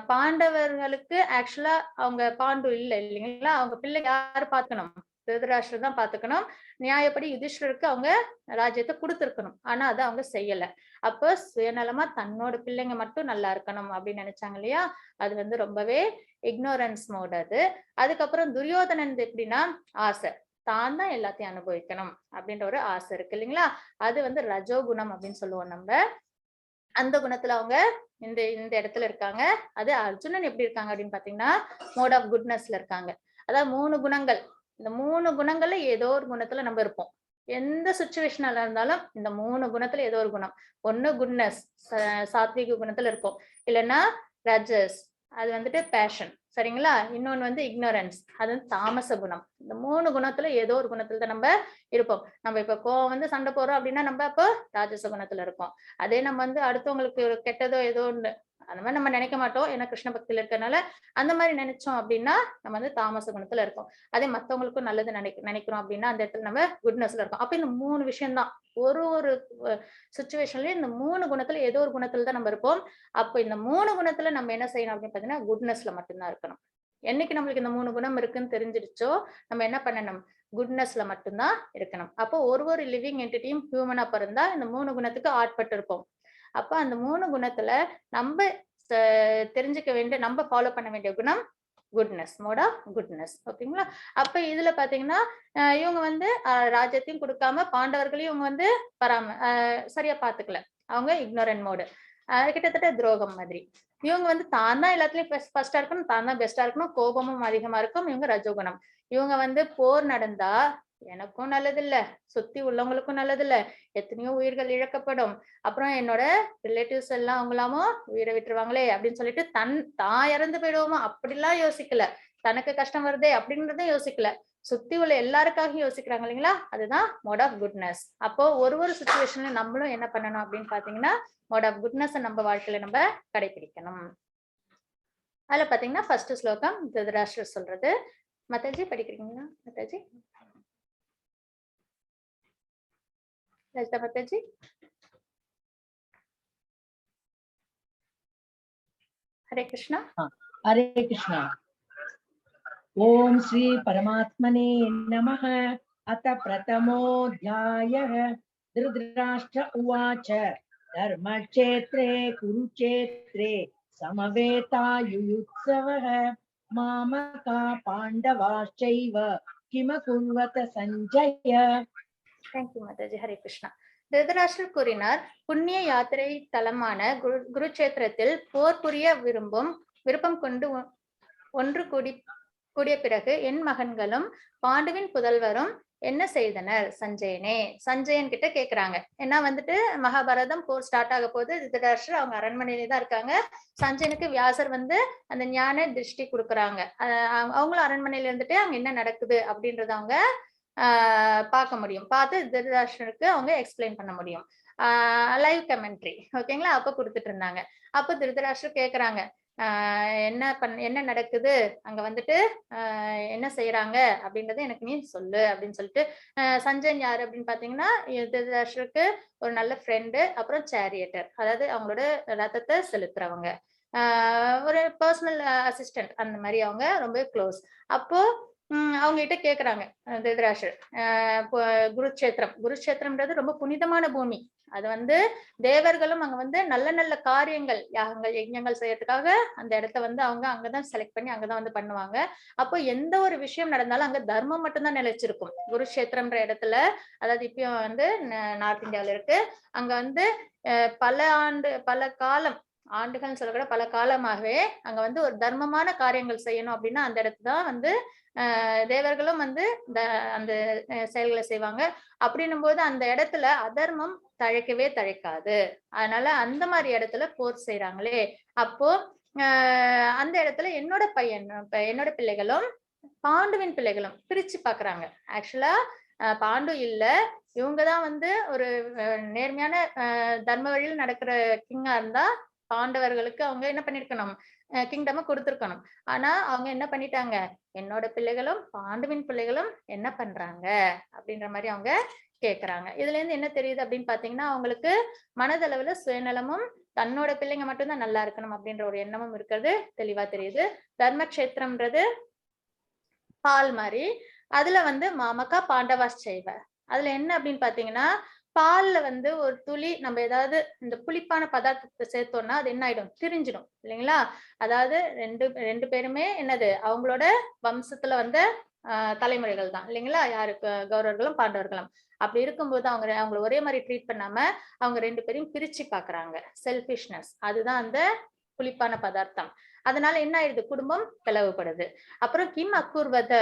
பாண்டவர்களுக்கு ஆக்சுவலா அவங்க பாண்டு இல்லைங்களா, அவங்க பிள்ளை யாரு பாத்துக்கணும், திருதராஷ்டிரர் தான் பாத்துக்கணும். நியாயப்படி யுதிஷ்டருக்கு அவங்க ராஜ்யத்தை கொடுத்திருக்கணும், ஆனா அதை அவங்க செய்யல. அப்ப சுயநலமா தன்னோட பிள்ளைங்க மட்டும் நல்லா இருக்கணும் அப்படின்னு நினைச்சாங்க இல்லையா, அது வந்து ரொம்பவே இக்னோரன்ஸ் மோட் அது. அதுக்கப்புறம் துரியோதனன் எப்படின்னா ஆசை, தான் தான் எல்லாத்தையும் அனுபவிக்கணும் அப்படின்ற ஒரு ஆசை இருக்கு இல்லைங்களா, அது வந்து ரஜோகுணம் அப்படின்னு சொல்லுவோம் நம்ம. அந்த குணத்துல அவங்க இந்த இந்த இடத்துல இருக்காங்க. அது அர்ஜுனன் எப்படி இருக்காங்க அப்படின்னு பாத்தீங்கன்னா மோட் ஆஃப் குட்னஸ்ல இருக்காங்க. அதாவது 3 குணங்கள். இந்த 3 குணங்கள்ல ஏதோ ஒரு குணத்துல நம்ம இருப்போம். எந்த சுச்சுவேஷனால இருந்தாலும் இந்த 3 குணத்துல ஏதோ ஒரு குணம். ஒண்ணு குட்னஸ், சாத்விக குணத்துல இருக்கும். இல்லைன்னா ரஜஸ், அது வந்துட்டு பேஷன், சரிங்களா. இன்னொன்னு வந்து இக்னோரன்ஸ், அது வந்து தாமச குணம். இந்த 3 குணத்துல ஏதோ ஒரு குணத்துல தான் நம்ம இருப்போம். நம்ம இப்ப கோவம் வந்து சண்டை போடுறோம் அப்படின்னா நம்ம அப்போ ராஜச குணத்துல இருப்போம். அதே நம்ம வந்து அடுத்தவங்களுக்கு கெட்டதோ ஏதோ ஒண்ணு அந்த மாதிரி நம்ம நினைக்க மாட்டோம், ஏன்னா கிருஷ்ண பக்தியில இருக்கறனால. அந்த மாதிரி நினைச்சோம் அப்படின்னா நம்ம வந்து தாமச குணத்துல இருக்கோம். அதே மத்தவங்களுக்கும் நல்லது நினைக்கிறோம் அப்படின்னா அந்த இடத்துல நம்ம குட்னஸ்ல இருக்கோம். அப்ப இந்த 3 விஷயம் தான் ஒரு ஒரு சுச்சுவேஷன்லயும் இந்த 3 குணத்துல ஏதோ ஒரு குணத்துல தான் நம்ம இருப்போம். அப்ப இந்த 3 குணத்துல நம்ம என்ன செய்யணும் அப்படின்னு பாத்தீங்கன்னா குட்னஸ்ல மட்டும்தான் இருக்கணும். என்னைக்கு நம்மளுக்கு இந்த 3 குணம் இருக்குன்னு தெரிஞ்சிருச்சோ நம்ம என்ன பண்ணணும், குட்னஸ்ல மட்டும்தான் இருக்கணும். அப்போ ஒரு லிவிங் என்டிட்டியும் ஹியூமனா பிறந்தா இந்த 3 குணத்துக்கு ஆட்பட்டு இருப்போம். அப்ப அந்த 3 குணத்துல நம்ம தெரிஞ்சுக்க வேண்டிய, நம்ம ஃபாலோ பண்ண வேண்டிய குணம் குட்னஸ், மோட் ஆஃப் குட்னஸ். ஓகேங்களா. அப்ப இதுல பாத்தீங்கன்னா இவங்க வந்து ராஜ்யத்தையும் கொடுக்காம பாண்டவர்களையும் இவங்க வந்து சரியா பாத்துக்கல. அவங்க இக்னோரன்ட் மோடு, கிட்டத்தட்ட துரோகம் மாதிரி. இவங்க வந்து தான் தான் எல்லாத்துலயும் ஃபர்ஸ்டா இருக்கணும், தான் தான் பெஸ்டா இருக்கணும், கோபமும் அதிகமா இருக்கும். இவங்க ரஜோகுணம். இவங்க வந்து போர் நடந்தா எனக்கும் நல்லது இல்ல, சுத்தி உள்ளவங்களுக்கும் நல்லது இல்ல, எத்தனையோ உயிர்கள் இழக்கப்படும், அப்புறம் என்னோட ரிலேட்டிவ்ஸ் எல்லாம் அவங்களாமோ உயிரை விட்டுருவாங்களே அப்படின்னு சொல்லிட்டு தான் இறந்து போயிடுவோமோ அப்படிலாம் யோசிக்கல. தனக்கு கஷ்டம் வருதே அப்படின்றத யோசிக்கல, சுத்தி உள்ள எல்லாருக்காகவும் யோசிக்கிறாங்க இல்லைங்களா, அதுதான் மோட் ஆஃப் குட்னஸ். அப்போ ஒரு சுச்சுவேஷன்ல நம்மளும் என்ன பண்ணணும் அப்படின்னு பாத்தீங்கன்னா மோட் ஆஃப் குட்னஸ் நம்ம வாழ்க்கையில நம்ம கடைபிடிக்கணும். அதுல பாத்தீங்கன்னா ஃபர்ஸ்ட் ஸ்லோகம் திருதராஷ்டிரர் சொல்றது. மாதாஜி படிக்கிறீங்களா? மாதாஜி, லலிதா மாதாஜி. हरे कृष्णा. हरे कृष्णा. ओम श्री परमात्मने नमः. अथ प्रथमोऽध्यायः. धृतराष्ट्र उवाच धर्मक्षेत्रे कुरुक्षेत्रे समवेतायुयुत्सवः मामका पाण्डवाश्चैव किमकुर्वत संजय. Thank you Mataji. ஹரே கிருஷ்ணா. திருதராஷ்டிரர் கூறினார், புண்ணிய யாத்திரை தலமான குருட்சேத்திரத்தில் போர் புரிய விருப்பம் கொண்டு ஒன்று கூடிய பிறகு என் மகன்களும் பாண்டுவின் புதல்வரும் என்ன செய்தனர் சஞ்சயனே. சஞ்சயன் கிட்ட கேக்குறாங்க. ஏன்னா வந்துட்டு மகாபாரதம் போர் ஸ்டார்ட் ஆக போது, திருதராஷ்டிரர் அவங்க அரண்மனையிலே தான் இருக்காங்க. சஞ்சயனுக்கு வியாசர் வந்து அந்த ஞான திருஷ்டி கொடுக்குறாங்க. அவங்களும் அரண்மனையில இருந்துட்டு அங்க என்ன நடக்குது அப்படின்றத அவங்க பார்க்க முடியும். பார்த்து திருதராஷ்டிரருக்கு அவங்க எக்ஸ்பிளைன் பண்ண முடியும். லைவ் கமெண்ட்ரி, ஓகேங்களா, அப்ப கொடுத்துட்டு இருந்தாங்க. அப்ப திருதராஷ்டிரர் கேக்குறாங்க, என்ன நடக்குது அங்க வந்துட்டு, என்ன செய்யறாங்க அப்படின்றத எனக்கு நீ சொல்லு அப்படின்னு சொல்லிட்டு. சஞ்சயன் யாரு அப்படின்னு பாத்தீங்கன்னா திருதராஷ்டிரருக்கு ஒரு நல்ல ஃப்ரெண்டு, அப்புறம் சேரியட்டர், அதாவது அவங்களோட ரத்தத்தை செலுத்துறவங்க, ஒரு பர்சனல் அசிஸ்டன்ட், அந்த மாதிரி அவங்க ரொம்ப க்ளோஸ். அப்போ அவங்க கிட்ட கேக்குறாங்க திருதராஷ்டிரர். குருட்சேத்திரம்ன்றது ரொம்ப புனிதமான பூமி. அது வந்து தேவர்களும் அங்க வந்து நல்ல நல்ல காரியங்கள், யாகங்கள், யஜ்ஞங்கள் செய்யறதுக்காக அந்த இடத்த வந்து அவங்க அங்கதான் செலக்ட் பண்ணி அங்கதான் வந்து பண்ணுவாங்க. அப்போ எந்த ஒரு விஷயம் நடந்தாலும் அங்க தர்மம் மட்டும்தான் நிலைச்சிருக்கும். குருட்சேத்திரம்ன்ற இடத்துல, அதாவது இப்பயும் வந்து நார்த் இந்தியாவில இருக்கு. அங்க வந்து பல காலம், ஆண்டுகள்னு சொல்லக்கூட பல காலமாகவே அங்க வந்து ஒரு தர்மமான காரியங்கள் செய்யணும் அப்படின்னா அந்த இடத்துல தான் வந்து தேவர்களும் வந்து அந்த செயல்களை செய்வாங்க. அப்படின்னும் போது அந்த இடத்துல அதர்மம் தழைக்கவே தழைக்காது. அதனால அந்த மாதிரி இடத்துல போர் செய்யறாங்களே, அப்போ அந்த இடத்துல என்னோட பிள்ளைகளும் பாண்டுவின் பிள்ளைகளும் பிரிச்சு பாக்குறாங்க. ஆக்சுவலா பாண்டு இல்ல, இவங்கதான் வந்து ஒரு நேர்மையான தர்ம வழியில் நடக்கிற கிங்கா இருந்தா பாண்டவர்களுக்கு அவங்க என்ன பண்ணிருக்கணும், கிங்டம் கொடுத்திருக்கணும். ஆனா அவங்க என்ன பண்ணிட்டாங்க, என்னோட பிள்ளைகளும் பாண்டுவின் பிள்ளைகளும் என்ன பண்றாங்க அப்படின்ற மாதிரி அவங்க கேக்குறாங்க. இதுல இருந்து என்ன தெரியுது அப்படின்னு பாத்தீங்கன்னா, அவங்களுக்கு மனதளவுல சுயநலமும் தன்னோட பிள்ளைங்க மட்டும்தான் நல்லா இருக்கணும் அப்படின்ற ஒரு எண்ணமும் இருக்கிறது தெளிவா தெரியுது. தர்மக்ஷேத்திரம்ன்றது பால் மாதிரி, அதுல வந்து மாமக்கா பாண்டவாஸ் செய்வ. அதுல என்ன அப்படின்னு பாத்தீங்கன்னா, பால்ல வந்து ஒரு துளி நம்ம ஏதாவது இந்த புளிப்பான பதார்த்தத்தை சேர்த்தோம்னா அது என்ன ஆயிடும், திரிஞ்சிடும் இல்லைங்களா. அதாவது ரெண்டு பேருமே என்னது, அவங்களோட வம்சத்துல வந்த தலைமுறைகள் தான் இல்லைங்களா, யாருக்கு, கௌரவர்களும் பாண்டவர்களும். அப்படி இருக்கும்போது அவங்களை ஒரே மாதிரி ட்ரீட் பண்ணாம அவங்க ரெண்டு பேரையும் பிரிச்சு பாக்குறாங்க. செல்பிஷ்னஸ், அதுதான் அந்த புளிப்பான பதார்த்தம். அதனால என்ன ஆயிடுது, குடும்பம் பிளவுபடுது. அப்புறம் கிம் அக்கூர்வத,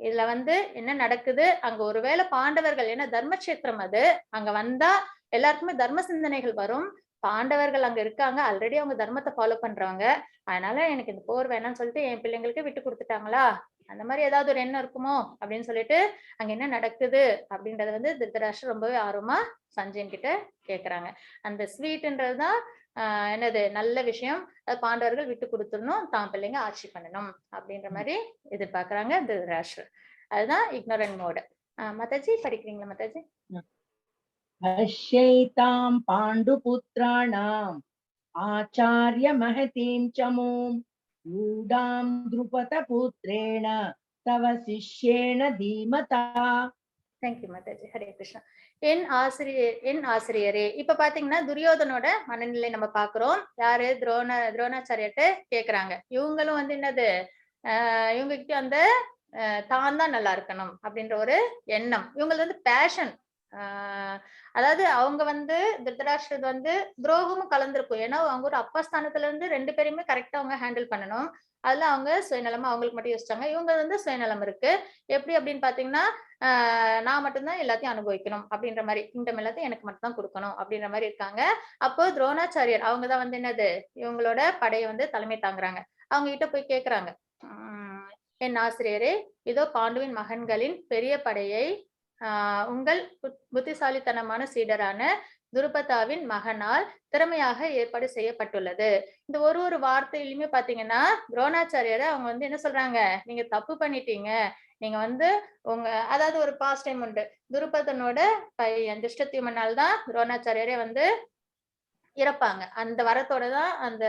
இதுல வந்து என்ன நடக்குது, அங்க ஒருவேளை பாண்டவர்கள், ஏன்னா தர்மக்ஷேத்திரம் அது, அங்க வந்தா எல்லாருக்குமே தர்ம சிந்தனைகள் வரும். பாண்டவர்கள் அங்க இருக்காங்க, ஆல்ரெடி அவங்க தர்மத்தை ஃபாலோ பண்றவங்க. அதனால எனக்கு இந்த போர் வேணாம்னு சொல்லிட்டு என் பிள்ளைங்களுக்கு விட்டு கொடுத்துட்டாங்களா, அந்த மாதிரி ஏதாவது ஒரு எண்ணம் இருக்குமோ அப்படின்னு சொல்லிட்டு அங்க என்ன நடக்குது அப்படின்றத வந்து திருதராஷ்டிரர் ரொம்பவே ஆர்வமா சஞ்சயன் கிட்ட கேக்குறாங்க. அந்த ஸ்வீட்ன்றதுதான் என்னது நல்ல விஷயம், பாண்டவர்கள் விட்டு கொடுத்துடணும், தான் பிள்ளைங்க ஆட்சி பண்ணணும் அப்படின்ற மாதிரி எதிர்பார்க்கறாங்க திருதராஷ்டிரர். அதுதான் இக்னோரன்ட் மோடு. மாதாஜி படிக்கிறீங்களா மாதாஜி? அஷ்யைதாம் பாண்டுபுத்ராணாம் ஆச்சாரிய மஹதீம் சமூம் யூடாம் த்ருபத புத்ரேண தவ சிஷ்யேன தீமதா. தேங்க்யூ மாதாஜி. ஹரே கிருஷ்ணா. என் ஆசிரியரே. இப்ப பாத்தீங்கன்னா துரியோதனோட மனநிலை நம்ம பாக்குறோம். யாரு, துரோணாச்சாரியர்கிட்ட கேக்குறாங்க. இவங்களும் வந்து என்னது, இவங்க கிட்ட அந்த தான் தான் நல்லா இருக்கணும் அப்படின்ற ஒரு எண்ணம், இவங்களுக்கு வந்து பேஷன். அதாவது அவங்க வந்து திருதராஷ்டிரர் வந்து துரோகமும் கலந்திருக்கும். ஏன்னா அவங்க ஒரு அப்பா ஸ்தானத்துல இருந்து ரெண்டு பேரையுமே கரெக்டா அவங்க ஹேண்டில் பண்ணணும். அதுல அவங்க சுயநலமா அவங்களுக்கு மட்டும் யோசிச்சாங்க. இவங்க வந்து சுயநலம் இருக்கு. எப்படி அப்படின்னு பாத்தீங்கன்னா, நான் மட்டும்தான் எல்லாத்தையும் அனுபவிக்கணும் அப்படின்ற மாதிரி, கிங்டம் எல்லாத்தையும் எனக்கு மட்டும் தான் கொடுக்கணும் அப்படின்ற மாதிரி இருக்காங்க. அப்போ துரோணாச்சாரியர் அவங்கதான் வந்து என்னது, இவங்களோட படையை வந்து தலைமை தாங்குறாங்க. அவங்க கிட்ட போய் கேக்குறாங்க, என் ஆசிரியரே, இதோ பாண்டுவின் மகன்களின் பெரிய படையை உங்கள் புத்திசாலித்தனமான சீடரான துருபதாவின் மகனால் திறமையாக ஏற்பாடு செய்யப்பட்டுள்ளது. இந்த ஒரு வார்த்தையிலுமே பாத்தீங்கன்னா துரோணாச்சாரியரை அவங்க வந்து என்ன சொல்றாங்க, நீங்க தப்பு பண்ணிட்டீங்க, நீங்க வந்து அதாவது ஒரு பாஸ்ட் டைம் உண்டு, துருபதனோட பையன் திருஷ்டத்யும்னால் தான் துரோணாச்சாரியரே வந்து இறப்பாங்க. அந்த வரத்தோட தான் அந்த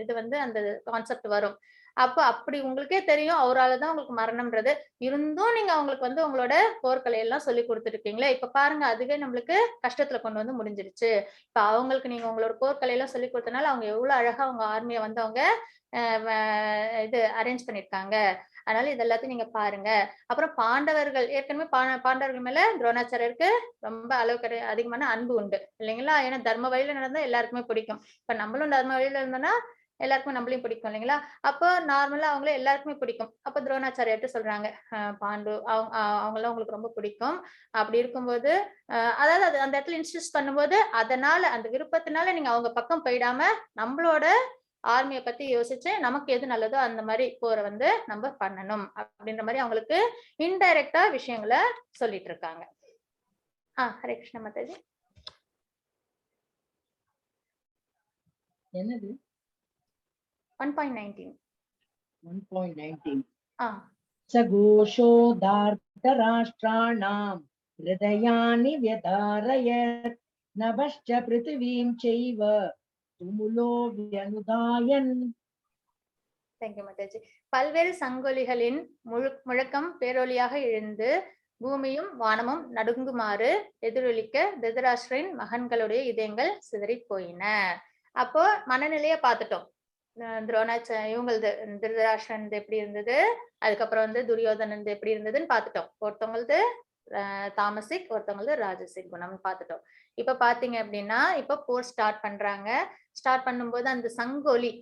இது வந்து அந்த கான்செப்ட் வரும். அப்போ அப்படி உங்களுக்கே தெரியும் அவராலதான் உங்களுக்கு மரணம்ன்றது, இருந்தும் நீங்க அவங்களுக்கு வந்து உங்களோட போர்க்கலை எல்லாம் சொல்லி கொடுத்துருக்கீங்களே, இப்ப பாருங்க அதுவே நம்மளுக்கு கஷ்டத்துல கொண்டு வந்து முடிஞ்சிருச்சு. இப்ப அவங்களுக்கு நீங்க உங்களோட போர்க்கலை எல்லாம் சொல்லி கொடுத்தனால அவங்க எவ்வளவு அழகா அவங்க ஆர்மியை வந்து அவங்க இது அரேஞ்ச் பண்ணிருக்காங்க. அதனால இது எல்லாத்தையும் நீங்க பாருங்க. அப்புறம் பாண்டவர்கள், ஏற்கனவே பாண்டவர்கள் மேல துரோணாச்சாரியருக்கு ரொம்ப அளவுக்கு அதிகமான அன்பு உண்டு இல்லைங்களா. ஏன்னா தர்ம வழியில நடந்தா எல்லாருக்குமே பிடிக்கும். இப்ப நம்மளும் தர்ம வழியில இருந்தோம்னா எல்லாருக்குமே நம்மளையும் பிடிக்கும் இல்லைங்களா. அப்போ நார்மலா அவங்கள எல்லாருக்குமே பிடிக்கும். அப்ப துரோணாச்சாரியர்கிட்ட சொல்றாங்க, பாண்டு அவங்களாம் உங்களுக்கு ரொம்ப பிடிக்கும். அப்படி இருக்கும்போது அதாவது அது அந்த இடத்துல இன்சிஸ்ட் பண்ணும்போது, அதனால அந்த விருப்பத்தினால நீங்க அவங்க பக்கம் போயிடாம நம்மளோட ஆர்மியை பத்தி யோசிச்சு நமக்கு எது நல்லதோ அந்த மாதிரி போரை வந்து நம்ம பண்ணணும் அப்படின்ற மாதிரி அவங்களுக்கு இன்டைரக்டா விஷயங்களை சொல்லிட்டு இருக்காங்க. ஹரே கிருஷ்ண மாதாஜி. என்னது 1.19 சகோஷோதார்த்தராஷ்டிராணாம் ஹிருதயானி வ்யதாரயத் நபஷ்ச பிருத்திவீம் சைவ துமுலோ வ்யனுதாயன். தேங்க்யூ மாதாஜி. பல்வேறு சங்கொலிகளின் முழக்கம் பேரொலியாக எழுந்து பூமியும் வானமும் நடுங்குமாறு எதிரொலிக்க திருதராஷ்டிரரின் மகன்களுடைய இதயங்கள் சிதறி போயின. அப்போ மனநிலைய பார்த்துட்டோம். இவங்களது திருதராஷ்டிரன் எப்படி இருந்தது, அதுக்கப்புறம் வந்து துரியோதனன் எப்படி இருந்ததுன்னு பார்த்துட்டோம். ஒருத்தவங்களது தாமசிக், ஒருத்தவங்களது ராஜசிக் குணம்னு பார்த்துட்டோம். இப்ப பாத்தீங்க அப்படின்னா இப்ப போர் ஸ்டார்ட் பண்றாங்க. ஸ்டார்ட் பண்ணும்போது அந்த சங்கொலி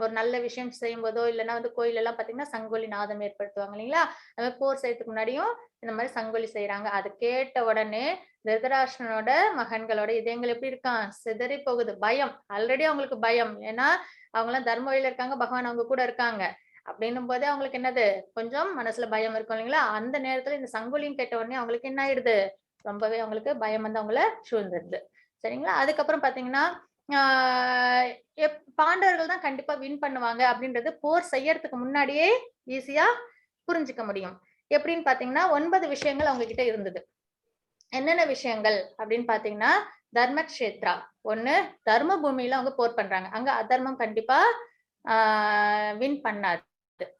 ஒரு நல்ல விஷயம் செய்யும் போதோ இல்லைன்னா வந்து கோயில் எல்லாம் பாத்தீங்கன்னா சங்கொலி நாதம் ஏற்படுத்துவாங்க இல்லைங்களா? அது மாதிரி போர் செய்யறதுக்கு முன்னாடியும் இந்த மாதிரி சங்கொலி செய்யறாங்க. அது கேட்ட உடனே திருதராஷ்டிரனோட மகன்களோட இதயங்கள் எப்படி இருக்கான், சிதறி போகுது. பயம், ஆல்ரெடி அவங்களுக்கு பயம். ஏன்னா அவங்க எல்லாம் தர்ம வழியில இருக்காங்க, பகவான் அவங்க கூட இருக்காங்க. அப்படின்னும் போதே அவங்களுக்கு என்னது, கொஞ்சம் மனசுல பயம் இருக்கும் இல்லைங்களா? அந்த நேரத்துல இந்த சங்கொலியும் கேட்ட உடனே அவங்களுக்கு என்ன ஆயிடுது, ரொம்பவே அவங்களுக்கு பயம் வந்து அவங்கள சூழ்ந்துருது. சரிங்களா? அதுக்கப்புறம் பாத்தீங்கன்னா பாண்டவர்கள் தான் கண்டிப்பா வின் பண்ணுவாங்க அப்படின்றது போர் செய்யறதுக்கு முன்னாடியே ஈஸியா புரிஞ்சுக்க முடியும். எப்படின்னு பாத்தீங்கன்னா 9 விஷயங்கள் அவங்க கிட்ட இருந்தது. என்னென்ன விஷயங்கள் அப்படின்னு பாத்தீங்கன்னா, தர்மக்ஷேத்ரா ஒண்ணு, தர்ம பூமியில அவங்க போர் பண்றாங்க. அங்க அதர்மம் கண்டிப்பா வின் பண்ணாது.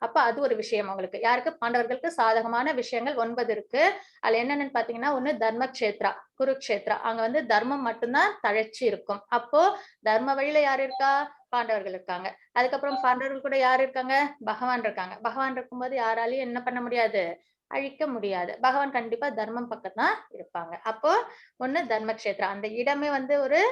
அப்ப அது ஒரு விஷயம் அவங்களுக்கு. யாருக்கு, பாண்டவர்களுக்கு சாதகமான விஷயங்கள் 9 இருக்கு. அதுல என்னென்னு பாத்தீங்கன்னா, ஒண்ணு தர்மக்ஷேத்ரா, குருக்ஷேத்ரா. அங்க வந்து தர்மம் மட்டும்தான் தழைச்சி இருக்கும். அப்போ தர்ம வழியில யாரு இருக்கா, பாண்டவர்கள் இருக்காங்க. அதுக்கப்புறம் பாண்டவர்கள் கூட யாரு இருக்காங்க, பகவான் இருக்காங்க. பகவான் இருக்கும்போது யாராலையும் என்ன பண்ண முடியாது, அழிக்க முடியாது. பகவான் கண்டிப்பா தர்மம் பக்கம் தான் இருப்பாங்க. அப்போ ஒண்ணு தர்மக்ஷேத்ரா, அந்த இடமே வந்து ஒரு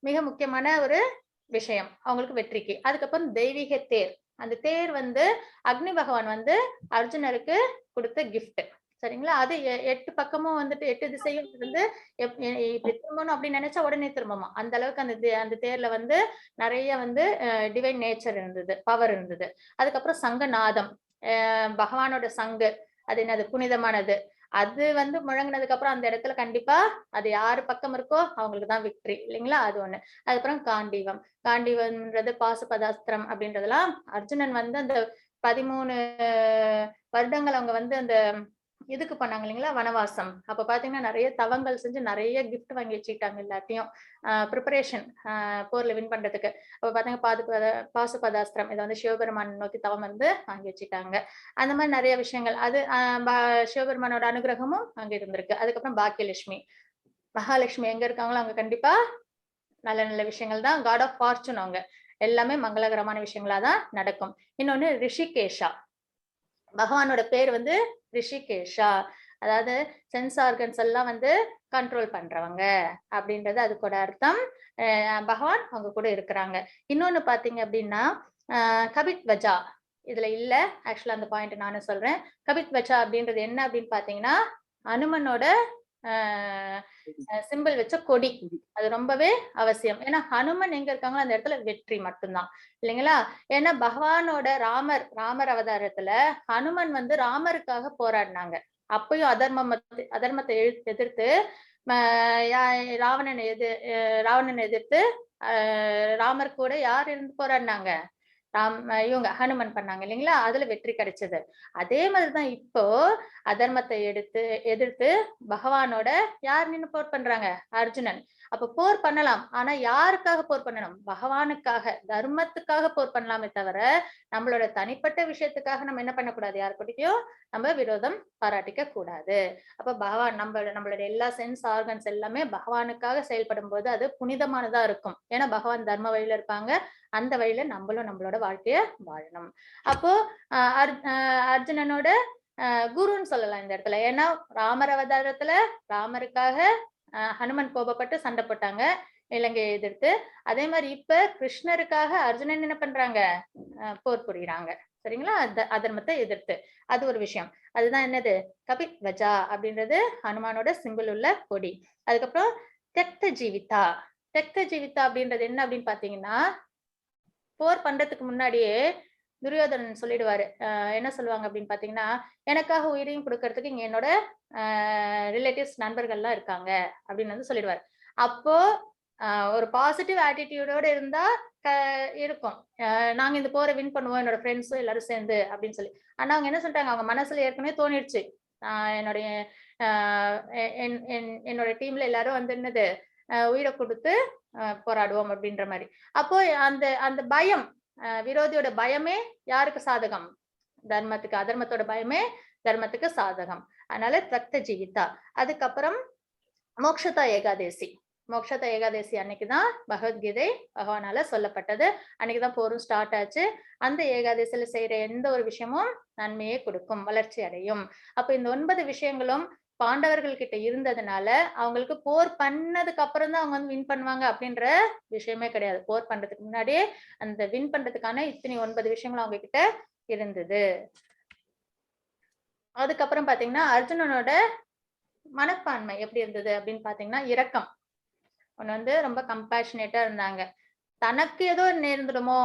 மிக முக்கியமான ஒரு விஷயம் அவங்களுக்கு வெற்றிக்கு. அதுக்கப்புறம் தெய்வீக தேர், அந்த தேர் வந்து அக்னி பகவான் வந்து அர்ஜுனருக்கு கொடுத்த கிஃப்ட். சரிங்களா? அது 8 பக்கமும் வந்துட்டு 8 திசையும் இருந்து இப்படி திரும்பணும் அப்படின்னு நினைச்சா உடனே திரும்பமா. அந்த அளவுக்கு அந்த தேர்ல வந்து நிறைய வந்து டிவைன் நேச்சர் இருந்தது, பவர் இருந்தது. அதுக்கப்புறம் சங்கநாதம், பகவானோட சங்கு, அது என்னது, புனிதமானது. அது வந்து முழங்கினதுக்கு அப்புறம் அந்த இடத்துல கண்டிப்பா அது யாரு பக்கம் இருக்கோ அவங்களுக்கு தான் விக்டரி இல்லைங்களா? அது ஒண்ணு. அதுக்கப்புறம் காண்டீவம், காண்டீவம்ன்றது பாசுபதாஸ்திரம் அப்படின்றதெல்லாம் அர்ஜுனன் வந்து அந்த 13 வருடங்கள் அவங்க வந்து அந்த இதுக்கு பண்ணாங்க இல்லைங்களா, வனவாசம். அப்ப பாத்தீங்கன்னா நிறைய தவங்கள் செஞ்சு நிறைய கிஃப்ட் வாங்கி வச்சுக்கிட்டாங்க எல்லாத்தையும், ப்ரிப்பரேஷன் போர்ல வின் பண்றதுக்கு. அப்ப பாத்தீங்கன்னா பாசுபதாஸ்திரம் இதை வந்து சிவபெருமான் நோக்கி தவம் இருந்து வாங்கி வச்சுட்டாங்க. அந்த மாதிரி நிறைய விஷயங்கள், அது சிவபெருமானோட அனுகிரகமும் அங்க இருந்திருக்கு. அதுக்கப்புறம் பாக்கியலட்சுமி, மகாலட்சுமி எங்க இருக்காங்களோ அங்க கண்டிப்பா நல்ல நல்ல விஷயங்கள் தான். காட் ஆஃப் ஃபார்ச்சூன், அவங்க எல்லாமே மங்களகரமான விஷயங்களா தான் நடக்கும். இன்னொன்னு ரிஷிகேஷா, பகவானோட பேர் வந்து ரிஷிகேஷா, அதாவது சென்ஸ் ஆர்கன்ஸ் எல்லாம் வந்து கண்ட்ரோல் பண்றவங்க அப்படின்றது அதுக்கோட அர்த்தம். பகவான் அவங்க கூட இருக்கிறாங்க. இன்னொன்னு பாத்தீங்க அப்படின்னா கபித் வஜா, இதுல இல்ல, ஆக்சுவலா அந்த பாயிண்ட் நானும் சொல்றேன். கபித் வஜா அப்படின்றது என்ன அப்படின்னு பாத்தீங்கன்னா, அனுமனோட சிம்பிள் வச்ச கொடி. அது ரொம்பவே அவசியம். ஏன்னா ஹனுமன் எங்க இருக்காங்களோ அந்த இடத்துல வெற்றி மட்டும்தான் இல்லைங்களா? ஏன்னா பகவானோட ராமர் அவதாரத்துல ஹனுமன் வந்து ராமருக்காக போராடினாங்க. அப்பயும் அதர்மத்தை எதிர்த்து ராவணனை எதிர்த்து ராமர் கூட யார் இருந்து போராடினாங்க, இவங்க ஹனுமன் பண்ணாங்க இல்லைங்களா? அதுல வெற்றி கிடைச்சது. அதே மாதிரிதான் இப்போ அதர்மத்தை எதிர்த்து பகவானோட யார் நின்னு போர் பண்றாங்க, அர்ஜுனன். அப்ப போர் பண்ணலாம், ஆனா யாருக்காக போர் பண்ணணும், பகவானுக்காக, தர்மத்துக்காக போர் பண்ணலாமே தவிர நம்மளோட தனிப்பட்ட விஷயத்துக்காக நம்ம என்ன பண்ணக்கூடாது, யாருக்கிட்டையும் நம்ம விரோதம் பாராட்டிக்க கூடாது. அப்ப பகவான் நம்மளோட எல்லா சென்ஸ் ஆர்கன்ஸ் எல்லாமே பகவானுக்காக செயல்படும் போது அது புனிதமானதா இருக்கும். ஏன்னா பகவான் தர்ம வழியில இருப்பாங்க, அந்த வழியில நம்மளும் நம்மளோட வாழ்க்கைய வாழணும். அப்போ அர்ஜுனனோட குருன்னு சொல்லலாம் இந்த இடத்துல. ஏன்னா ராமர் அவதாரத்துல ராமருக்காக ஹனுமன் கோபப்பட்டு சண்டை போட்டாங்க இலங்கையை எதிர்த்து. அதே மாதிரி இப்ப கிருஷ்ணருக்காக அர்ஜுனன் என்ன பண்றாங்க, போர் புரியுறாங்க. சரிங்களா? அதர்மத்தை எதிர்த்து. அது ஒரு விஷயம். அதுதான் என்னது, கபித் வஜா அப்படின்றது ஹனுமானோட சிம்பிள் உள்ள கொடி. அதுக்கப்புறம் தெக்த ஜீவிதா. தெக்த ஜீவிதா அப்படின்றது என்ன அப்படின்னு பாத்தீங்கன்னா, போர் பண்றதுக்கு முன்னாடியே துரியோதனன் சொல்லிடுவாரு. என்ன சொல்லுவாங்க அப்படின்னு பாத்தீங்கன்னா, எனக்காக உயிரையும் கொடுக்கறதுக்கு இங்க என்னோட ரிலேட்டிவ்ஸ் நண்பர்கள்லாம் இருக்காங்க அப்படின்னு வந்து சொல்லிடுவாரு. அப்போ ஒரு பாசிட்டிவ் ஆட்டிடியூடோட இருந்தா இருக்கும், நாங்க இந்த போரை வின் பண்ணுவோம் என்னோட ஃப்ரெண்ட்ஸும் எல்லாரும் சேர்ந்து அப்படின்னு சொல்லி. ஆனா அவங்க என்ன சொல்லிட்டாங்க, அவங்க மனசுல ஏற்கனவே தோணிடுச்சு, என்னுடைய என்னோட டீம்ல எல்லாரும் வந்து என்னது உயிரை கொடுத்து போராடுவோம் அப்படின்ற மாதிரி. அப்போ அந்த பயம் விரோதியோட பயமே யாருக்கு சாதகம்? தர்மத்துக்கு. அதர்மத்தோட பயமே தர்மத்துக்கு சாதகம். அதனால தக்த ஜீவிதா. அதுக்கப்புறம் மோக்ஷதா ஏகாதேசி. மோக்ஷதா ஏகாதேசி அன்னைக்குதான் பகவத்கீதை பகவானால சொல்லப்பட்டது. அன்னைக்குதான் போரும் ஸ்டார்ட் ஆச்சு. அந்த ஏகாதசியில செய்யற எந்த ஒரு விஷயமும் நன்மையை கொடுக்கும், வளர்ச்சி அடையும். அப்ப இந்த 9 விஷயங்களும் பாண்டவர்கள் கிட்ட இருந்ததுனால அவங்களுக்கு போர் பண்ணதுக்கு அப்புறம் தான் அவங்க வந்து வின் பண்ணுவாங்க அப்படின்ற விஷயமே கிடையாது. போர் பண்றதுக்கு முன்னாடியே அந்த வின் பண்றதுக்கான இத்தனை 9 விஷயங்களும் அவங்க கிட்ட இருந்தது. அதுக்கப்புறம் பாத்தீங்கன்னா அர்ஜுனனோட மனப்பான்மை எப்படி இருந்தது அப்படின்னு பாத்தீங்கன்னா, இரக்கம். ஒண்ணு வந்து ரொம்ப கம்பேஷனேட்டா இருந்தாங்க. தனக்கு ஏதோ நேர்ந்துடுமோ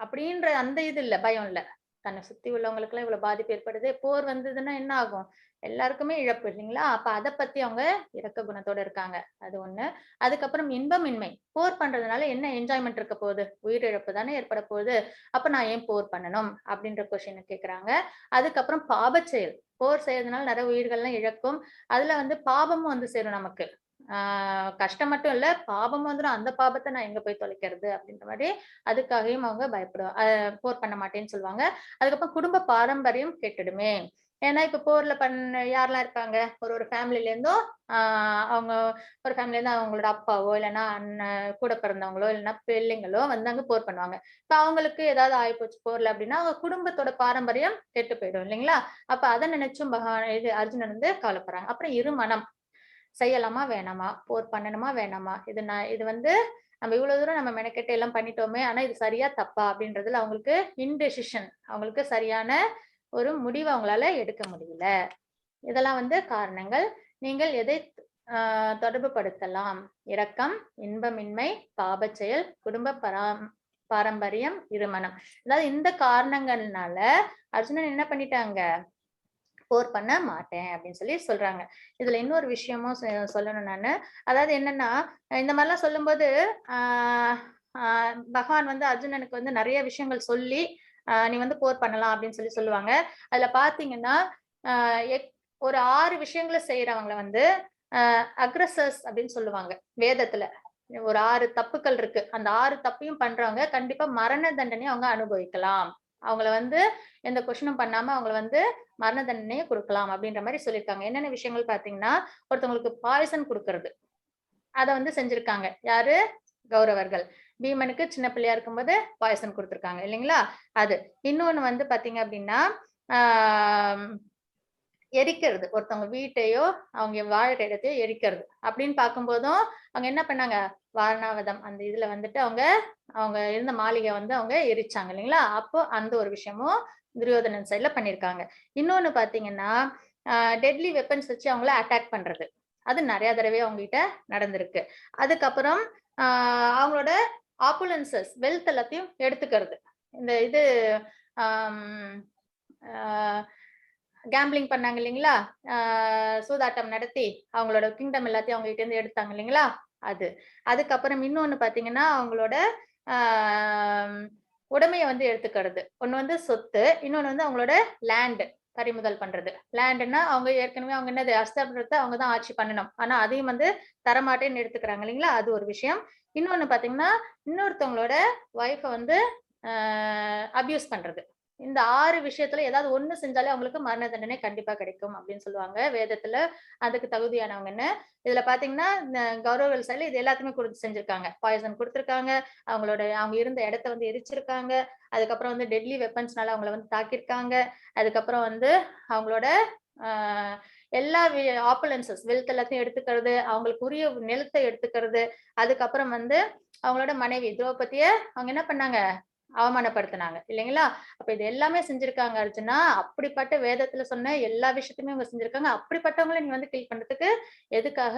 அப்படின்ற அந்த இது இல்ல, பயம் இல்ல. தன்னை சுத்தி உள்ளவங்களுக்கு எல்லாம் இவ்வளவு பாதிப்பு ஏற்படுது, போர் வந்ததுன்னா என்ன ஆகும்? எல்லாருக்குமே இழப்பு இல்லைங்களா? அப்ப அதை பத்தி அவங்க இரக்க குணத்தோட இருக்காங்க. அது ஒண்ணு. அதுக்கப்புறம் இன்பமின்மை. போர் பண்றதுனால என்ன என்ஜாய்மெண்ட் இருக்க போகுது? உயிரிழப்பு தானே ஏற்பட போகுது. அப்ப நான் ஏன் போர் பண்ணணும் அப்படின்ற கொஸ்டின் கேக்குறாங்க. அதுக்கப்புறம் பாபச் செயல். போர் செய்யறதுனால நிறைய உயிர்கள்லாம் இழக்கும். அதுல வந்து பாபமும் வந்து சேரும் நமக்கு. கஷ்டம் மட்டும் இல்ல, பாபம் வந்துடும். அந்த பாபத்தை நான் எங்க போய் தொலைக்கிறது அப்படின்ற மாதிரி அதுக்காகவும் அவங்க பயப்படுவாங்க. போர் பண்ண மாட்டேன்னு சொல்லுவாங்க. அதுக்கப்புறம் குடும்ப பாரம்பரியம் கெட்டுடுமே. ஏன்னா இப்ப போர்ல யாரெல்லாம் இருப்பாங்க, ஒரு ஃபேமிலில இருந்தும் அவங்க ஒரு ஃபேமிலில இருந்து அவங்களோட அப்பாவோ இல்லைன்னா அண்ணன் கூட பிறந்தவங்களோ இல்லைன்னா பிள்ளைங்களோ வந்து அங்க போர் பண்ணுவாங்க. இப்ப அவங்களுக்கு ஏதாவது ஆயிப்போச்சு போர்ல அப்படின்னா அவங்க குடும்பத்தோட பாரம்பரியம் கெட்டு போயிடும் இல்லைங்களா? அப்ப அதை நினைச்சும் பகவான் இது அர்ஜுனன் வந்து கவலைப்படுறாங்க. அப்புறம் இருமனம். செய்யலாமா வேணாமா, போர் பண்ணணுமா வேணாமா, இது வந்து நம்ம இவ்வளவு தூரம் நம்ம மெனக்கெட்டு எல்லாம் பண்ணிட்டோமே, ஆனா இது சரியா தப்பா அப்படின்றதுல அவங்களுக்கு இன்டெசிஷன், அவங்களுக்கு சரியான ஒரு முடிவு அவங்களால எடுக்க முடியல. இதெல்லாம் வந்து காரணங்கள். நீங்கள் எதை தொடர்பு படுத்தலாம்? இரக்கம், இன்பமின்மை, பாபச் செயல், குடும்ப பாரம்பரியம், இருமனம். அதாவது இந்த காரணங்கள்னால அர்ஜுனன் என்ன பண்ணிட்டாங்க? போர் பண்ண மாட்டேன் அப்படின்னு சொல்லி சொல்றாங்க. இதுல இன்னொரு விஷயமும் சொல்லணும் நானு. அதாவது என்னன்னா, இந்த மாதிரிலாம் சொல்லும்போது பகவான் வந்து அர்ஜுனனுக்கு வந்து நிறைய விஷயங்கள் சொல்லி நீ வந்து போர் பண்ணலாம் அப்படின்னு சொல்லி சொல்லுவாங்க. அதுல பாத்தீங்கன்னா ஒரு 6 விஷயங்களை செய்யறவங்களை வந்து அக்ரஸர்ஸ் அப்படின்னு சொல்லுவாங்க வேதத்துல. ஒரு 6 தப்புக்கள் இருக்கு. அந்த 6 தப்பையும் பண்றவங்க கண்டிப்பா மரண தண்டனை அவங்க அனுபவிக்கலாம். அவங்கள வந்து எந்த கொஸ்டினும் பண்ணாம அவங்கள வந்து மரண தண்டனையை கொடுக்கலாம் அப்படின்ற மாதிரி சொல்லியிருக்காங்க. என்னென்ன விஷயங்கள் பாத்தீங்கன்னா, ஒருத்தவங்களுக்கு பாய்சன் கொடுக்கறது, அதை வந்து செஞ்சிருக்காங்க. யாரு? கௌரவர்கள். பீமனுக்கு சின்ன பிள்ளையா இருக்கும்போது பாய்சன் கொடுத்திருக்காங்க இல்லைங்களா? அது. இன்னொன்னு வந்து பாத்தீங்க அப்படின்னா எரிக்கிறது. ஒருத்தவங்க வீட்டையோ அவங்க வாழற இடத்தையோ எரிக்கிறது அப்படின்னு பார்க்கும்போதும் அவங்க என்ன பண்ணாங்க? வாரணாவதம் அந்த இதுல வந்துட்டு அவங்க இருந்த மாளிகை வந்து அவங்க எரிச்சாங்க இல்லைங்களா? அப்போ அந்த ஒரு விஷயமும் துரியோதனன் சைட்ல பண்ணிருக்காங்க. இன்னொன்னு பாத்தீங்கன்னா டெட்லி வெப்பன்ஸ் வச்சு அவங்கள அட்டாக் பண்றது. அது நிறைய தடவை அவங்க கிட்ட நடந்திருக்கு. அதுக்கப்புறம் அவங்களோட ஆப்புலன்சஸ் வெல்த் எல்லாத்தையும் எடுத்துக்கிறது. இந்த இது கேம்பிளிங் பண்ணாங்க இல்லைங்களா? சூதாட்டம் நடத்தி அவங்களோட கிங்டம் எல்லாத்தையும் அவங்க கிட்ட இருந்து எடுத்தாங்க இல்லைங்களா? அது. அதுக்கப்புறம் இன்னொன்னு பாத்தீங்கன்னா அவங்களோட உடைமையை வந்து எடுத்துக்கிறது. ஒண்ணு வந்து சொத்து, இன்னொன்னு வந்து அவங்களோட லேண்ட் பறிமுதல் பண்றது. லேண்ட்னா அவங்க ஏற்கனவே அவங்க என்னது அஸ்தாபுரத்தை அவங்க தான் ஆட்சி பண்ணணும். ஆனா அதையும் வந்து தரமாட்டேன்னு எடுத்துக்கிறாங்க இல்லைங்களா? அது ஒரு விஷயம். இன்னொன்னு பாத்தீங்கன்னா இன்னொருத்தவங்களோட ஒய்ஃப வந்து அபியூஸ் பண்றது. இந்த 6 விஷயத்துல ஏதாவது ஒண்ணு செஞ்சாலே அவங்களுக்கு மரண தண்டனை கண்டிப்பா கிடைக்கும் அப்படின்னு சொல்லுவாங்க வேதத்துல. அதுக்கு தகுதியானவங்கன்னு. இதுல பாத்தீங்கன்னா கௌரவர்கள் சைடுல இது எல்லாத்தையுமே கொடுத்து செஞ்சிருக்காங்க. பாய்சன் கொடுத்திருக்காங்க, அவங்க இருந்த இடத்த வந்து எரிச்சிருக்காங்க, அதுக்கப்புறம் வந்து டெட்லி வெப்பன்ஸ்னால அவங்கள வந்து தாக்கியிருக்காங்க, அதுக்கப்புறம் வந்து அவங்களோட எல்லா ஆப்புலன்சஸ் வெல்த் எல்லாத்தையும் எடுத்துக்கிறது, அவங்களுக்கு உரிய நிலத்தை எடுத்துக்கிறது, அதுக்கப்புறம் வந்து அவங்களோட மனைவி திரௌபதிய அவங்க என்ன பண்ணாங்க? அவமானப்படுத்தினாங்க இல்லைங்களா? அப்ப இது எல்லாமே செஞ்சிருக்காங்க அர்ஜுனா. அப்படிப்பட்ட வேதத்துல சொன்ன எல்லா விஷயத்தையுமே அவங்க செஞ்சிருக்காங்க. அப்படிப்பட்டவங்களை நீ வந்து கில் பண்றதுக்கு எதுக்காக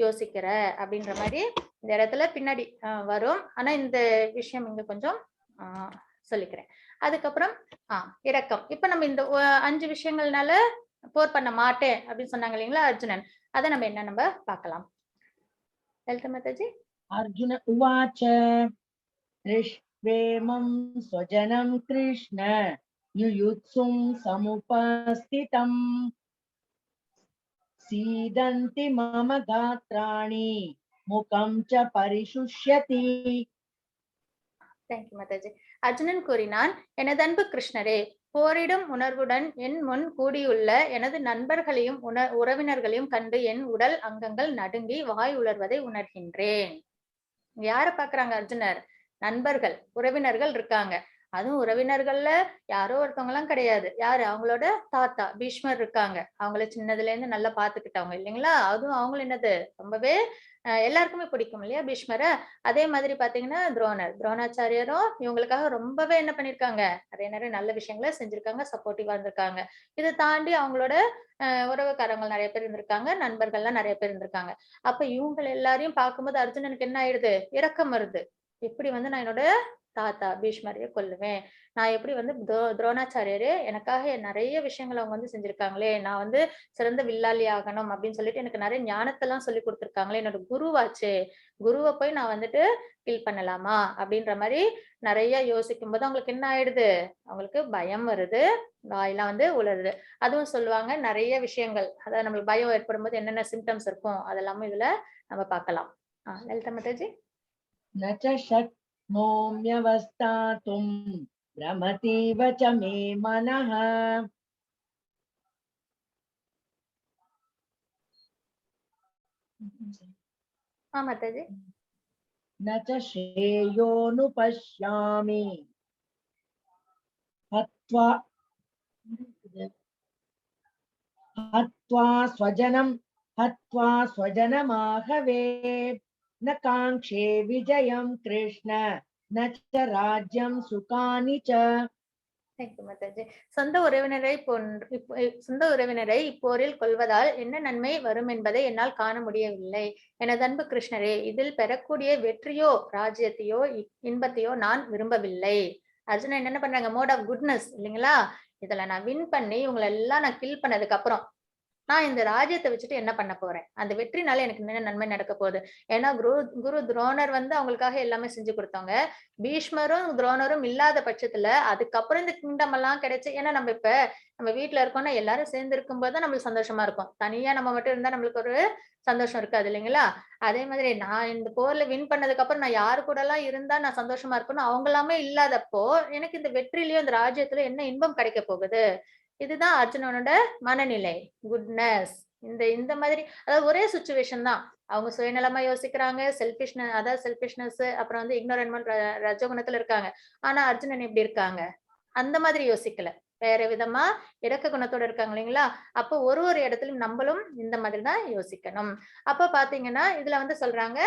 யோசிக்கிற அப்படின்ற மாதிரி இந்த இடத்துல பின்னாடி வரும். ஆனா இந்த விஷயம் இங்க கொஞ்சம் சொல்லிக்கிறேன். அதுக்கப்புறம் இரக்கம். இப்ப நம்ம இந்த 5 விஷயங்கள்னால போர் பண்ண மாட்டேன் அப்படின்னு சொன்னாங்க இல்லைங்களா அர்ஜுனன். அதை நம்ம என்ன நம்ம பார்க்கலாம். லலிதா மாதாஜி. அர்ஜுன உவாச்ச ரிஷ்வேமம் ஸ்வஜனம் கிருஷ்ண யுயுத்சும் சமுபஸ்திதம் சீதந்தி மம காத்ராணி முகம் ச பரிசுஷ்யதி. தேங்க்யூ மாதாஜி. அர்ஜுனன் கூறினான், எனது அன்பு கிருஷ்ணரே, போரிடும் உணர்வுடன் என் முன் கூடியுள்ள எனது நண்பர்களையும் உறவினர்களையும் கண்டு என் உடல் அங்கங்கள் நடுங்கி வாய் உலர்வதை உணர்கின்றேன். யார பாக்குறாங்க அர்ஜுனர்? நண்பர்கள், உறவினர்கள் இருக்காங்க. அதுவும் உறவினர்கள்ல யாரோ ஒருத்தவங்க எல்லாம் கிடையாது. யாரு? அவங்களோட தாத்தா பீஷ்மர் இருக்காங்க. அவங்கள சின்னதுல இருந்து நல்லா பாத்துக்கிட்டவங்க இல்லைங்களா? அதுவும் அவங்களும் என்னது ரொம்பவே எல்லாருக்குமே பிடிக்கும் இல்லையா பீஷ்மரை. அதே மாதிரி பாத்தீங்கன்னா துரோணாச்சாரியரும் இவங்களுக்காக ரொம்பவே என்ன பண்ணிருக்காங்க, நிறைய நிறைய நல்ல விஷயங்களை செஞ்சிருக்காங்க, சப்போர்ட்டிவா இருந்திருக்காங்க. இதை தாண்டி அவங்களோட உறவுக்காரங்க நிறைய பேர் இருந்திருக்காங்க, நண்பர்கள்லாம் நிறைய பேர் இருந்திருக்காங்க. அப்ப இவங்க எல்லாரையும் பார்க்கும்போது அர்ஜுனனுக்கு என்ன ஆயிடுது? இரக்கம் வருது. எப்படி வந்து நான் என்னோட தாத்தா பீஷ்மரையே கொல்லுவேன், நான் எப்படி வந்து துரோணாச்சாரியரே எனக்காக நிறைய விஷயங்கள் அவங்க வந்து செஞ்சிருக்காங்களே, நான் வந்து சிறந்த வில்லாளி ஆகணும் அப்படின்னு சொல்லிட்டு எனக்கு நிறைய ஞானத்தெல்லாம் சொல்லி கொடுத்துருக்காங்களே, என்னோட குருவாச்சே, குருவை போய் நான் வந்துட்டு கில் பண்ணலாமா அப்படின்ற மாதிரி நிறைய யோசிக்கும் போது அவங்களுக்கு என்ன ஆயிடுது? அவங்களுக்கு பயம் வருது, வாயெல்லாம் வந்து உலருது. அதுவும் சொல்லுவாங்க நிறைய விஷயங்கள், அதாவது நம்மளுக்கு பயம் ஏற்படும் போது என்னென்ன சிம்டம்ஸ் இருக்கும் அதெல்லாமும் இதுல நம்ம பார்க்கலாம். லலிதா மாதாஜி. நோம்யவஸ்தாதும் பிரமதீவ ச மே மனஹ. மாதாஜி. ந ச ஸ்ரேயோனுபஷ்யாமி ஹத்வா ஸ்வஜனமாகவே ந காங்க்ஷே விஜயம் கிருஷ்ண ந ச ராஜ்யம் சுகானி ச. சொந்த உறவினரை இப்போரில் கொல்வதால் என்ன நன்மை வரும் என்பதை என்னால் காண முடியவில்லை. எனது அன்பு கிருஷ்ணரே, இதில் பெறக்கூடிய வெற்றியோ ராஜ்யத்தையோ இன்பத்தையோ நான் விரும்பவில்லை. அர்ஜுனன் என்ன பண்றாங்க? மோட் ஆஃப் குட்னஸ் இல்லைங்களா? இதுல நான் வின் பண்ணி இவங்களை எல்லாம் நான் கில் பண்ணதுக்கு அப்புறம் நான் இந்த ராஜ்யத்தை வச்சுட்டு என்ன பண்ண போறேன்? அந்த வெற்றினால எனக்கு என்ன நன்மை நடக்க போகுது? ஏன்னா குரு துரோணர் வந்து அவங்களுக்காக எல்லாமே செஞ்சு கொடுத்தாங்க. பீஷ்மரும் துரோணரும் இல்லாத பட்சத்துல அதுக்கப்புறம் இந்த கிங்டம் எல்லாம் கிடைச்சு, ஏன்னா நம்ம வீட்டுல இருக்கோம்னா எல்லாரும் சேர்ந்து இருக்கும்போது தான் நம்மளுக்கு சந்தோஷமா இருக்கும். தனியா நம்ம மட்டும் இருந்தா நம்மளுக்கு ஒரு சந்தோஷம் இருக்காது இல்லைங்களா? அதே மாதிரி நான் இந்த போர்ல வின் பண்ணதுக்கு அப்புறம் நான் யாரு கூட எல்லாம் இருந்தா நான் சந்தோஷமா இருக்கணும், அவங்க எல்லாமே இல்லாதப்போ எனக்கு இந்த வெற்றிலயோ இந்த ராஜ்யத்துல என்ன இன்பம் கிடைக்க போகுது? இதுதான் அர்ஜுனனோட மனநிலை, குட்னஸ். இந்த மாதிரி அதாவது ஒரே சுச்சுவேஷன் தான். அவங்க சுயநலமா யோசிக்கிறாங்க, செல்பிஷ்னஸ், அப்புறம் வந்து இக்னோரன்மெண்ட் ரஜகுணத்துல இருக்காங்க. ஆனா அர்ஜுனன் எப்படி இருக்காங்க? அந்த மாதிரி யோசிக்கல, வேற விதமா இரக்க குணத்தோட இருக்காங்க இல்லைங்களா? அப்போ ஒரு இடத்துலயும் நம்மளும் இந்த மாதிரி தான் யோசிக்கணும். அப்ப பாத்தீங்கன்னா இதுல வந்து சொல்றாங்க,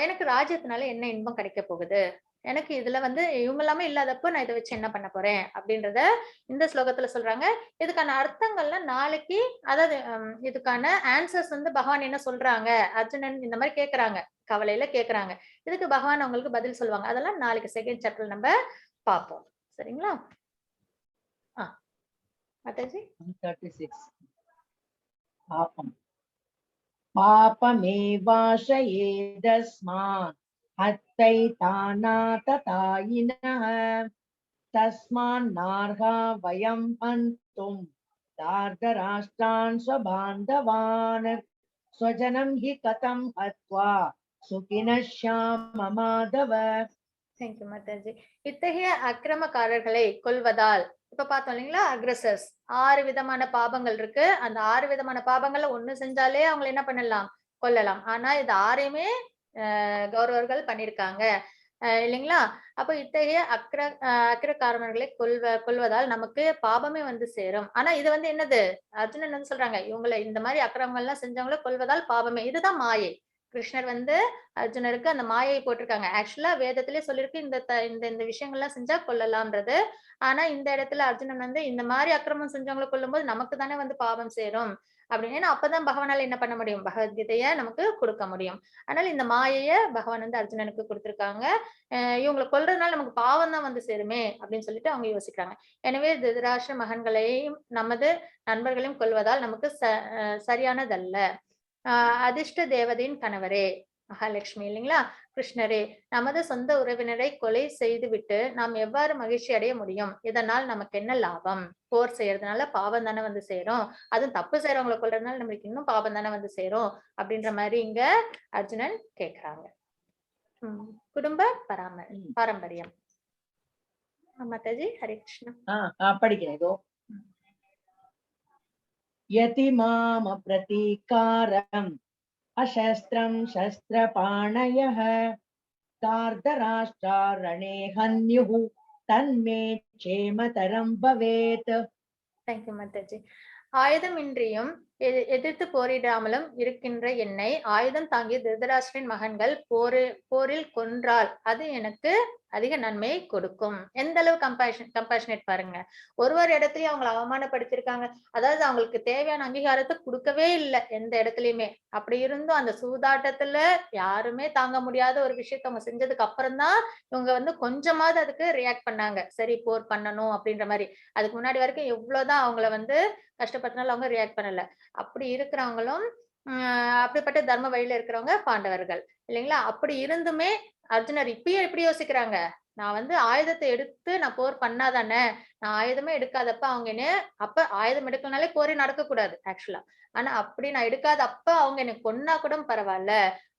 எனக்கு ராஜ்யத்தினால என்ன இன்பம் கிடைக்க போகுது, எனக்கு இதுல வந்து இவங்க எல்லாமே இல்லாதப்போ நான் இதை வச்சு என்ன பண்ண போறேன் அப்படின்றத இந்த ஸ்லோகத்துல சொல்றாங்க. இதுக்கான அர்த்தங்கள்லாம் நாளைக்கு, அதாவது இதுக்கான ஆன்சர்ஸ் வந்து பகவான் என்ன சொல்றாங்க, அர்ஜுனன் இந்த மாதிரி கேக்குறாங்க, கவலையில கேக்குறாங்க, இதுக்கு பகவான் அவங்களுக்கு பதில் சொல்லுவாங்க. அதெல்லாம் நாளைக்கு செகண்ட் சாப்டர்ல நம்ம பார்ப்போம். சரிங்களா? மாதாஜி. 36 பாபம் பாபமேவாஷயேதஸ்மாத் ஹத்தை தானாததாயினஹ தஸ்மான் நார்ஹா வயம் ஹந்தும் தார்தராஷ்டிரான் ஸ்வபாந்தவான் ஸ்வஜனம் ஹி கதம் ஹத்வா சுகினः ஷ்யாம மாதவ. தேங்க்யூ மாதாஜி. இத்தகைய அக்கிரமக்காரர்களை கொல்வதால், இப்ப பார்த்தோம் இல்லைங்களா, அக்ரஸர்ஸ் 6 விதமான பாபங்கள் இருக்கு. அந்த 6 விதமான பாபங்கள்ல ஒண்ணு செஞ்சாலே அவங்களை என்ன பண்ணலாம்? கொல்லலாம். ஆனா இது 6யுமே கௌரவர்கள் பண்ணிருக்காங்க இல்லைங்களா? அப்ப இத்தகைய அக்கிரக்காரர்களை கொல்வதால் நமக்கு பாபமே வந்து சேரும். ஆனா இது வந்து என்னது? அர்ஜுனன் வந்து சொல்றாங்க, இவங்களை இந்த மாதிரி அக்கிரமங்கள் எல்லாம் செஞ்சவங்களை கொல்வதால் பாபமே. இதுதான் மாயை. கிருஷ்ணர் வந்து அர்ஜுனருக்கு அந்த மாயை போட்டிருக்காங்க. ஆக்சுவலா வேதத்திலே சொல்லிருக்கு இந்த விஷயங்கள்லாம் செஞ்சா கொல்லலாம்ன்றது. ஆனா இந்த இடத்துல அர்ஜுனன் வந்து இந்த மாதிரி அக்கிரமம் செஞ்சவங்களை கொல்லும் போது நமக்கு தானே வந்து பாவம் சேரும் அப்படின்னு, அப்பதான் பகவானால என்ன பண்ண முடியும்? பகவத்கீதைய நமக்கு கொடுக்க முடியும். அதனால இந்த மாயைய பகவான் வந்து அர்ஜுனனுக்கு கொடுத்திருக்காங்க. இவங்களை கொல்றதுனால நமக்கு பாவம் தான் வந்து சேருமே அப்படின்னு சொல்லிட்டு அவங்க யோசிக்கிறாங்க. எனவே திருதராஷ்டிர மகன்களையும் நமது நண்பர்களையும் கொல்வதால் நமக்கு சரியானதல்ல. அதிர்ஷ்ட தேவதையின் கணவரே, மகாலட்சுமி இல்லைங்களா, கிருஷ்ணரே, நமது சொந்த உறவினரை கொலை செய்துவிட்டு நாம் எவ்வாறு மகிழ்ச்சி அடைய முடியும்? இதனால் நமக்கு என்ன லாபம்? போர் செய்யறதுனால பாவம் தானே வந்து சேரும், அதுவும் தப்பு செய்யறவங்களை கொல்றதுனால நம்மளுக்கு இன்னும் பாவம் தானே வந்து சேரும் அப்படின்ற மாதிரி இங்க அர்ஜுனன் கேக்குறாங்க. குடும்ப பாரம்பரியம். மாதாஜி ஹரே கிருஷ்ணா. படிக்கிறேன் இதோ. யதி மாம பிரதீகாரம் அசஸ்திரம் சஸ்திரபாணயः தார்தராஷ்டிரே ஹன்யுஹு தன்மே க்ஷேமதரம் பவேத். தேங்க்யூ மாதாஜி. ஆயுதமின்றியும் எதிர்த்து போரிடாமலும் இருக்கின்ற என்னை ஆயுதம் தாங்கிய திருதராஷ்டிரின் மகன்கள் போரில் கொன்றால் அது எனக்கு அதிக நன்மையை கொடுக்கும். எந்த அளவு கம்பேஷனேட் பாருங்க. ஒரு இடத்துலயும் அவங்களை அவமானப்படுத்திருக்காங்க. அதாவது அவங்களுக்கு தேவையான அங்கீகாரத்தை கொடுக்கவே இல்லை எந்த இடத்துலயுமே. அப்படி இருந்தும் அந்த சூதாட்டத்துல யாருமே தாங்க முடியாத ஒரு விஷயத்த அவங்க செஞ்சதுக்கு அப்புறம் தான் இவங்க வந்து கொஞ்சமாவது அதுக்கு ரியாக்ட் பண்ணாங்க. சரி போர் பண்ணணும் அப்படின்ற மாதிரி. அதுக்கு முன்னாடி வரைக்கும் எவ்வளவுதான் அவங்கள வந்து கஷ்டப்பட்டனால அவங்க ரியாக்ட் பண்ணல. அப்படி இருக்கிறவங்களும் அப்படிப்பட்ட தர்ம வழியில இருக்கிறவங்க பாண்டவர்கள் இல்லைங்களா? அப்படி இருந்துமே அர்ஜுனர் இப்பயும் எப்படி யோசிக்கிறாங்க, நான் வந்து ஆயுதத்தை எடுத்து நான் போர் பண்ணாதானே, நான் ஆயுதமே எடுக்காதப்ப அவங்க என்ன, அப்ப ஆயுதம் எடுக்கலனாலே போரே நடக்கக்கூடாது ஆக்சுவலா. ஆனா அப்படி நான் எடுக்காத அப்ப அவங்க எனக்கு கொன்னா கூட பரவாயில்ல,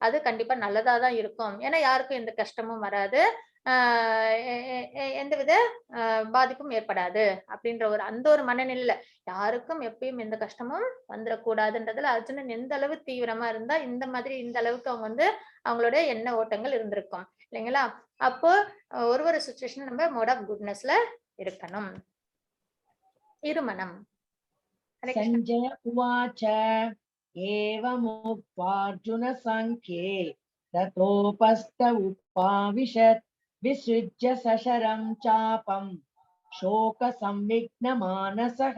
அது கண்டிப்பா நல்லதாதான் இருக்கும். ஏன்னா யாருக்கும் எந்த கஷ்டமும் வராது, எந்தவித பாதிப்பும் ஏற்படாது அப்படின்ற அந்த ஒரு மனநிலையில யாருக்கும் எப்பயும் எந்த கஷ்டமும் வந்துடக்கூடாதுன்றதுல அர்ஜுனன் எந்த அளவு தீவிரமா இருந்தா இந்த மாதிரி இந்த அளவுக்கு அவங்க வந்து அவங்களுடைய எண்ண ஓட்டங்கள் இருந்திருக்கும் இல்லைங்களா? அப்போ ஒரு சுச்சுவேஷன் நம்ம மோட் ஆஃப் குட்னஸ்ல இருக்கணும். இருமனம். சஞ்சய உவாச்ச ஏவமுக்த்வார்ஜுன சங்கே ததோபஸ்த உபாவிஷத் விசுஜ்ய சசரம் சாபம் சோக சம்விக்ன மானசக.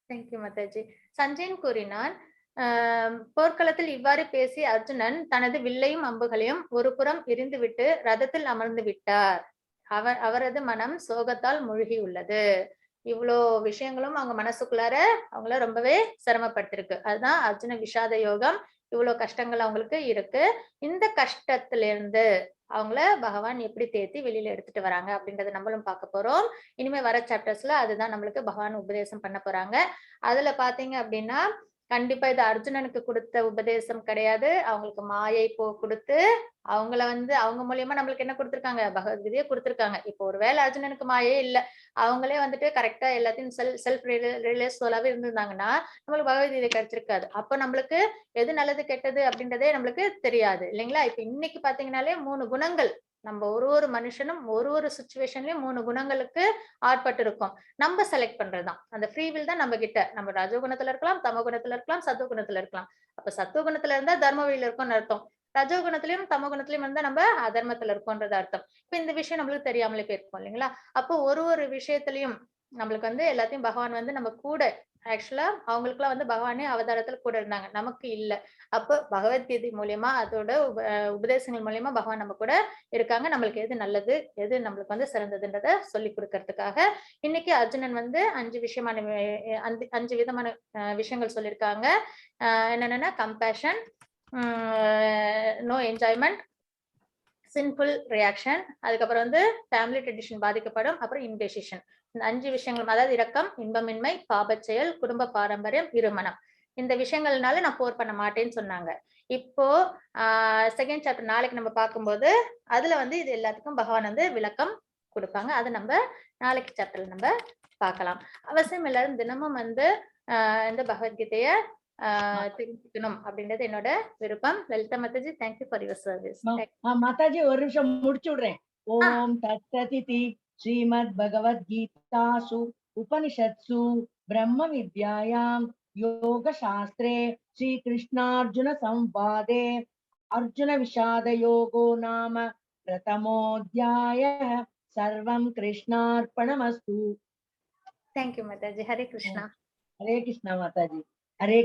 தேங்க்யூ மாதாஜி. சஞ்சயன் கூறினான், போர்க்களத்தில் இவ்வாறு பேசி அர்ஜுனன் தனது வில்லையும் அம்புகளையும் ஒரு புறம் எரிந்துவிட்டு ரதத்தில் அமர்ந்து விட்டார். அவரது மனம் சோகத்தால் மூழ்கி உள்ளது. இவ்வளோ விஷயங்களும் அவங்க மனசுக்குள்ளார அவங்கள ரொம்பவே சிரமப்படுத்திருக்கு. அதுதான் அர்ஜுன விஷாத யோகம். இவ்வளவு கஷ்டங்கள் அவங்களுக்கு இருக்கு. இந்த கஷ்டத்துல இருந்து அவங்கள பகவான் எப்படி தேத்தி வெளியில எடுத்துட்டு வராங்க அப்படின்றத நம்மளும் பார்க்க போறோம். இனிமே வர சாப்டர்ஸ்ல அதுதான் நம்மளுக்கு பகவான் உபதேசம் பண்ண போறாங்க. அதுல பாத்தீங்க அப்படின்னா கண்டிப்பா இது அர்ஜுனனுக்கு கொடுத்த உபதேசம் கிடையாது. அவங்களுக்கு மாயை கொடுத்து அவங்கள வந்து அவங்க மூலியமா நம்மளுக்கு என்ன கொடுத்திருக்காங்க, பகவத்கீதையை கொடுத்திருக்காங்க. இப்போ ஒருவேளை அர்ஜுனனுக்கு மாயே இல்ல, அவங்களே வந்துட்டு கரெக்டா எல்லாத்தையும் செல்ஃப் ரியலைஸ்டாவே இருந்திருந்தாங்கன்னா நம்மளுக்கு பகவத்கீதை கிடைச்சிருக்காது. அப்ப நம்மளுக்கு எது நல்லது கெட்டது அப்படின்றதே நம்மளுக்கு தெரியாது இல்லைங்களா? இப்ப இன்னைக்கு பாத்தீங்கன்னாலே 3 குணங்கள் நம்ம ஒரு மனுஷனும் ஒரு சுச்சுவேஷன்லயும் 3 குணங்களுக்கு ஆட்பட்டு இருக்கும். நம்ம செலக்ட் பண்றதுதான் அந்த ஃப்ரீ வில் தான் நம்ம கிட்ட. நம்ம ரஜோகுணத்துல இருக்கலாம், தமோ குணத்துல இருக்கலாம், சத்துவ குணத்துல இருக்கலாம். அப்ப சத்துவ குணத்துல இருந்தா தர்ம வழியில இருக்கும்னு அர்த்தம். ரஜோ குணத்திலயும் தமோ குணத்திலயும் இருந்தா நம்ம அதர்மத்துல இருக்கோன்றது அர்த்தம். இப்ப இந்த விஷயம் நம்மளுக்கு தெரியாமலே போயிருக்கும் இல்லைங்களா? அப்போ ஒரு விஷயத்திலயும் நம்மளுக்கு வந்து எல்லாத்தையும் பகவான் வந்து நம்ம கூட ஆக்சுவலா அவங்களுக்குலாம் வந்து பகவானே அவதாரத்துல கூட இருந்தாங்க, நமக்கு இல்ல. அப்போ பகவத்கீதை மூலியமா அதோட உபதேசங்கள் மூலியமா பகவான் நம்ம கூட இருக்காங்க. நம்மளுக்கு எது நல்லது எது நம்மளுக்கு வந்து சிறந்ததுன்றத சொல்லி கொடுக்கறதுக்காக இன்னைக்கு அர்ஜுனன் வந்து 5 விதமான விஷயங்கள் சொல்லியிருக்காங்க. என்னென்னா compassion, no enjoyment, sinful reaction, அதுக்கப்புறம் வந்து ஃபேமிலி ட்ரெடிஷன் பாதிக்கப்படும், அப்புறம் இன்டெசிஷன். இந்த 5 விஷயங்கள், அதாவது இரக்கம், இன்பமின்மை, பாபச் செயல், குடும்ப பாரம்பரியம், இருமனம். இந்த விஷயங்கள்னால நான் போர் பண்ண மாட்டேன்னு சொன்னாங்க. இப்போ செகண்ட் சாப்டர் நாளைக்கு நம்ம பார்க்கும்போது அதுல வந்து இது எல்லாத்துக்கும் பகவான் வந்து விளக்கம் கொடுப்பாங்க. அதை நம்ம நாளைக்கு சாப்டர்ல நம்ம பார்க்கலாம். அவசியம் எல்லாரும் தினமும் வந்து இந்த பகவத்கீதைய தெரிஞ்சுக்கணும் அப்படின்றது என்னோட விருப்பம். Lalitha Mataji, thank you for your service. Mataji ஒரு நிமிஷம் முடிச்சு விடுறேன். ஓம் தத்சதிதி ஸ்ரீமத் பகவத்கீதாசு உபனிஷத்சு பிரம்ம வித்யாயாம் யோக சாஸ்திரே ஸ்ரீ கிருஷ்ணார்ஜுன சம்வாதே அர்ஜுன விஷாத யோகோ நாம பிரதமோத்யாயः. சர்வம் கிருஷ்ணார்ப்பணமஸ்து. தேங்க்யூ மாதாஜி. ஹரே கிருஷ்ணா. ஹரே கிருஷ்ணா மாதாஜி. ஹரே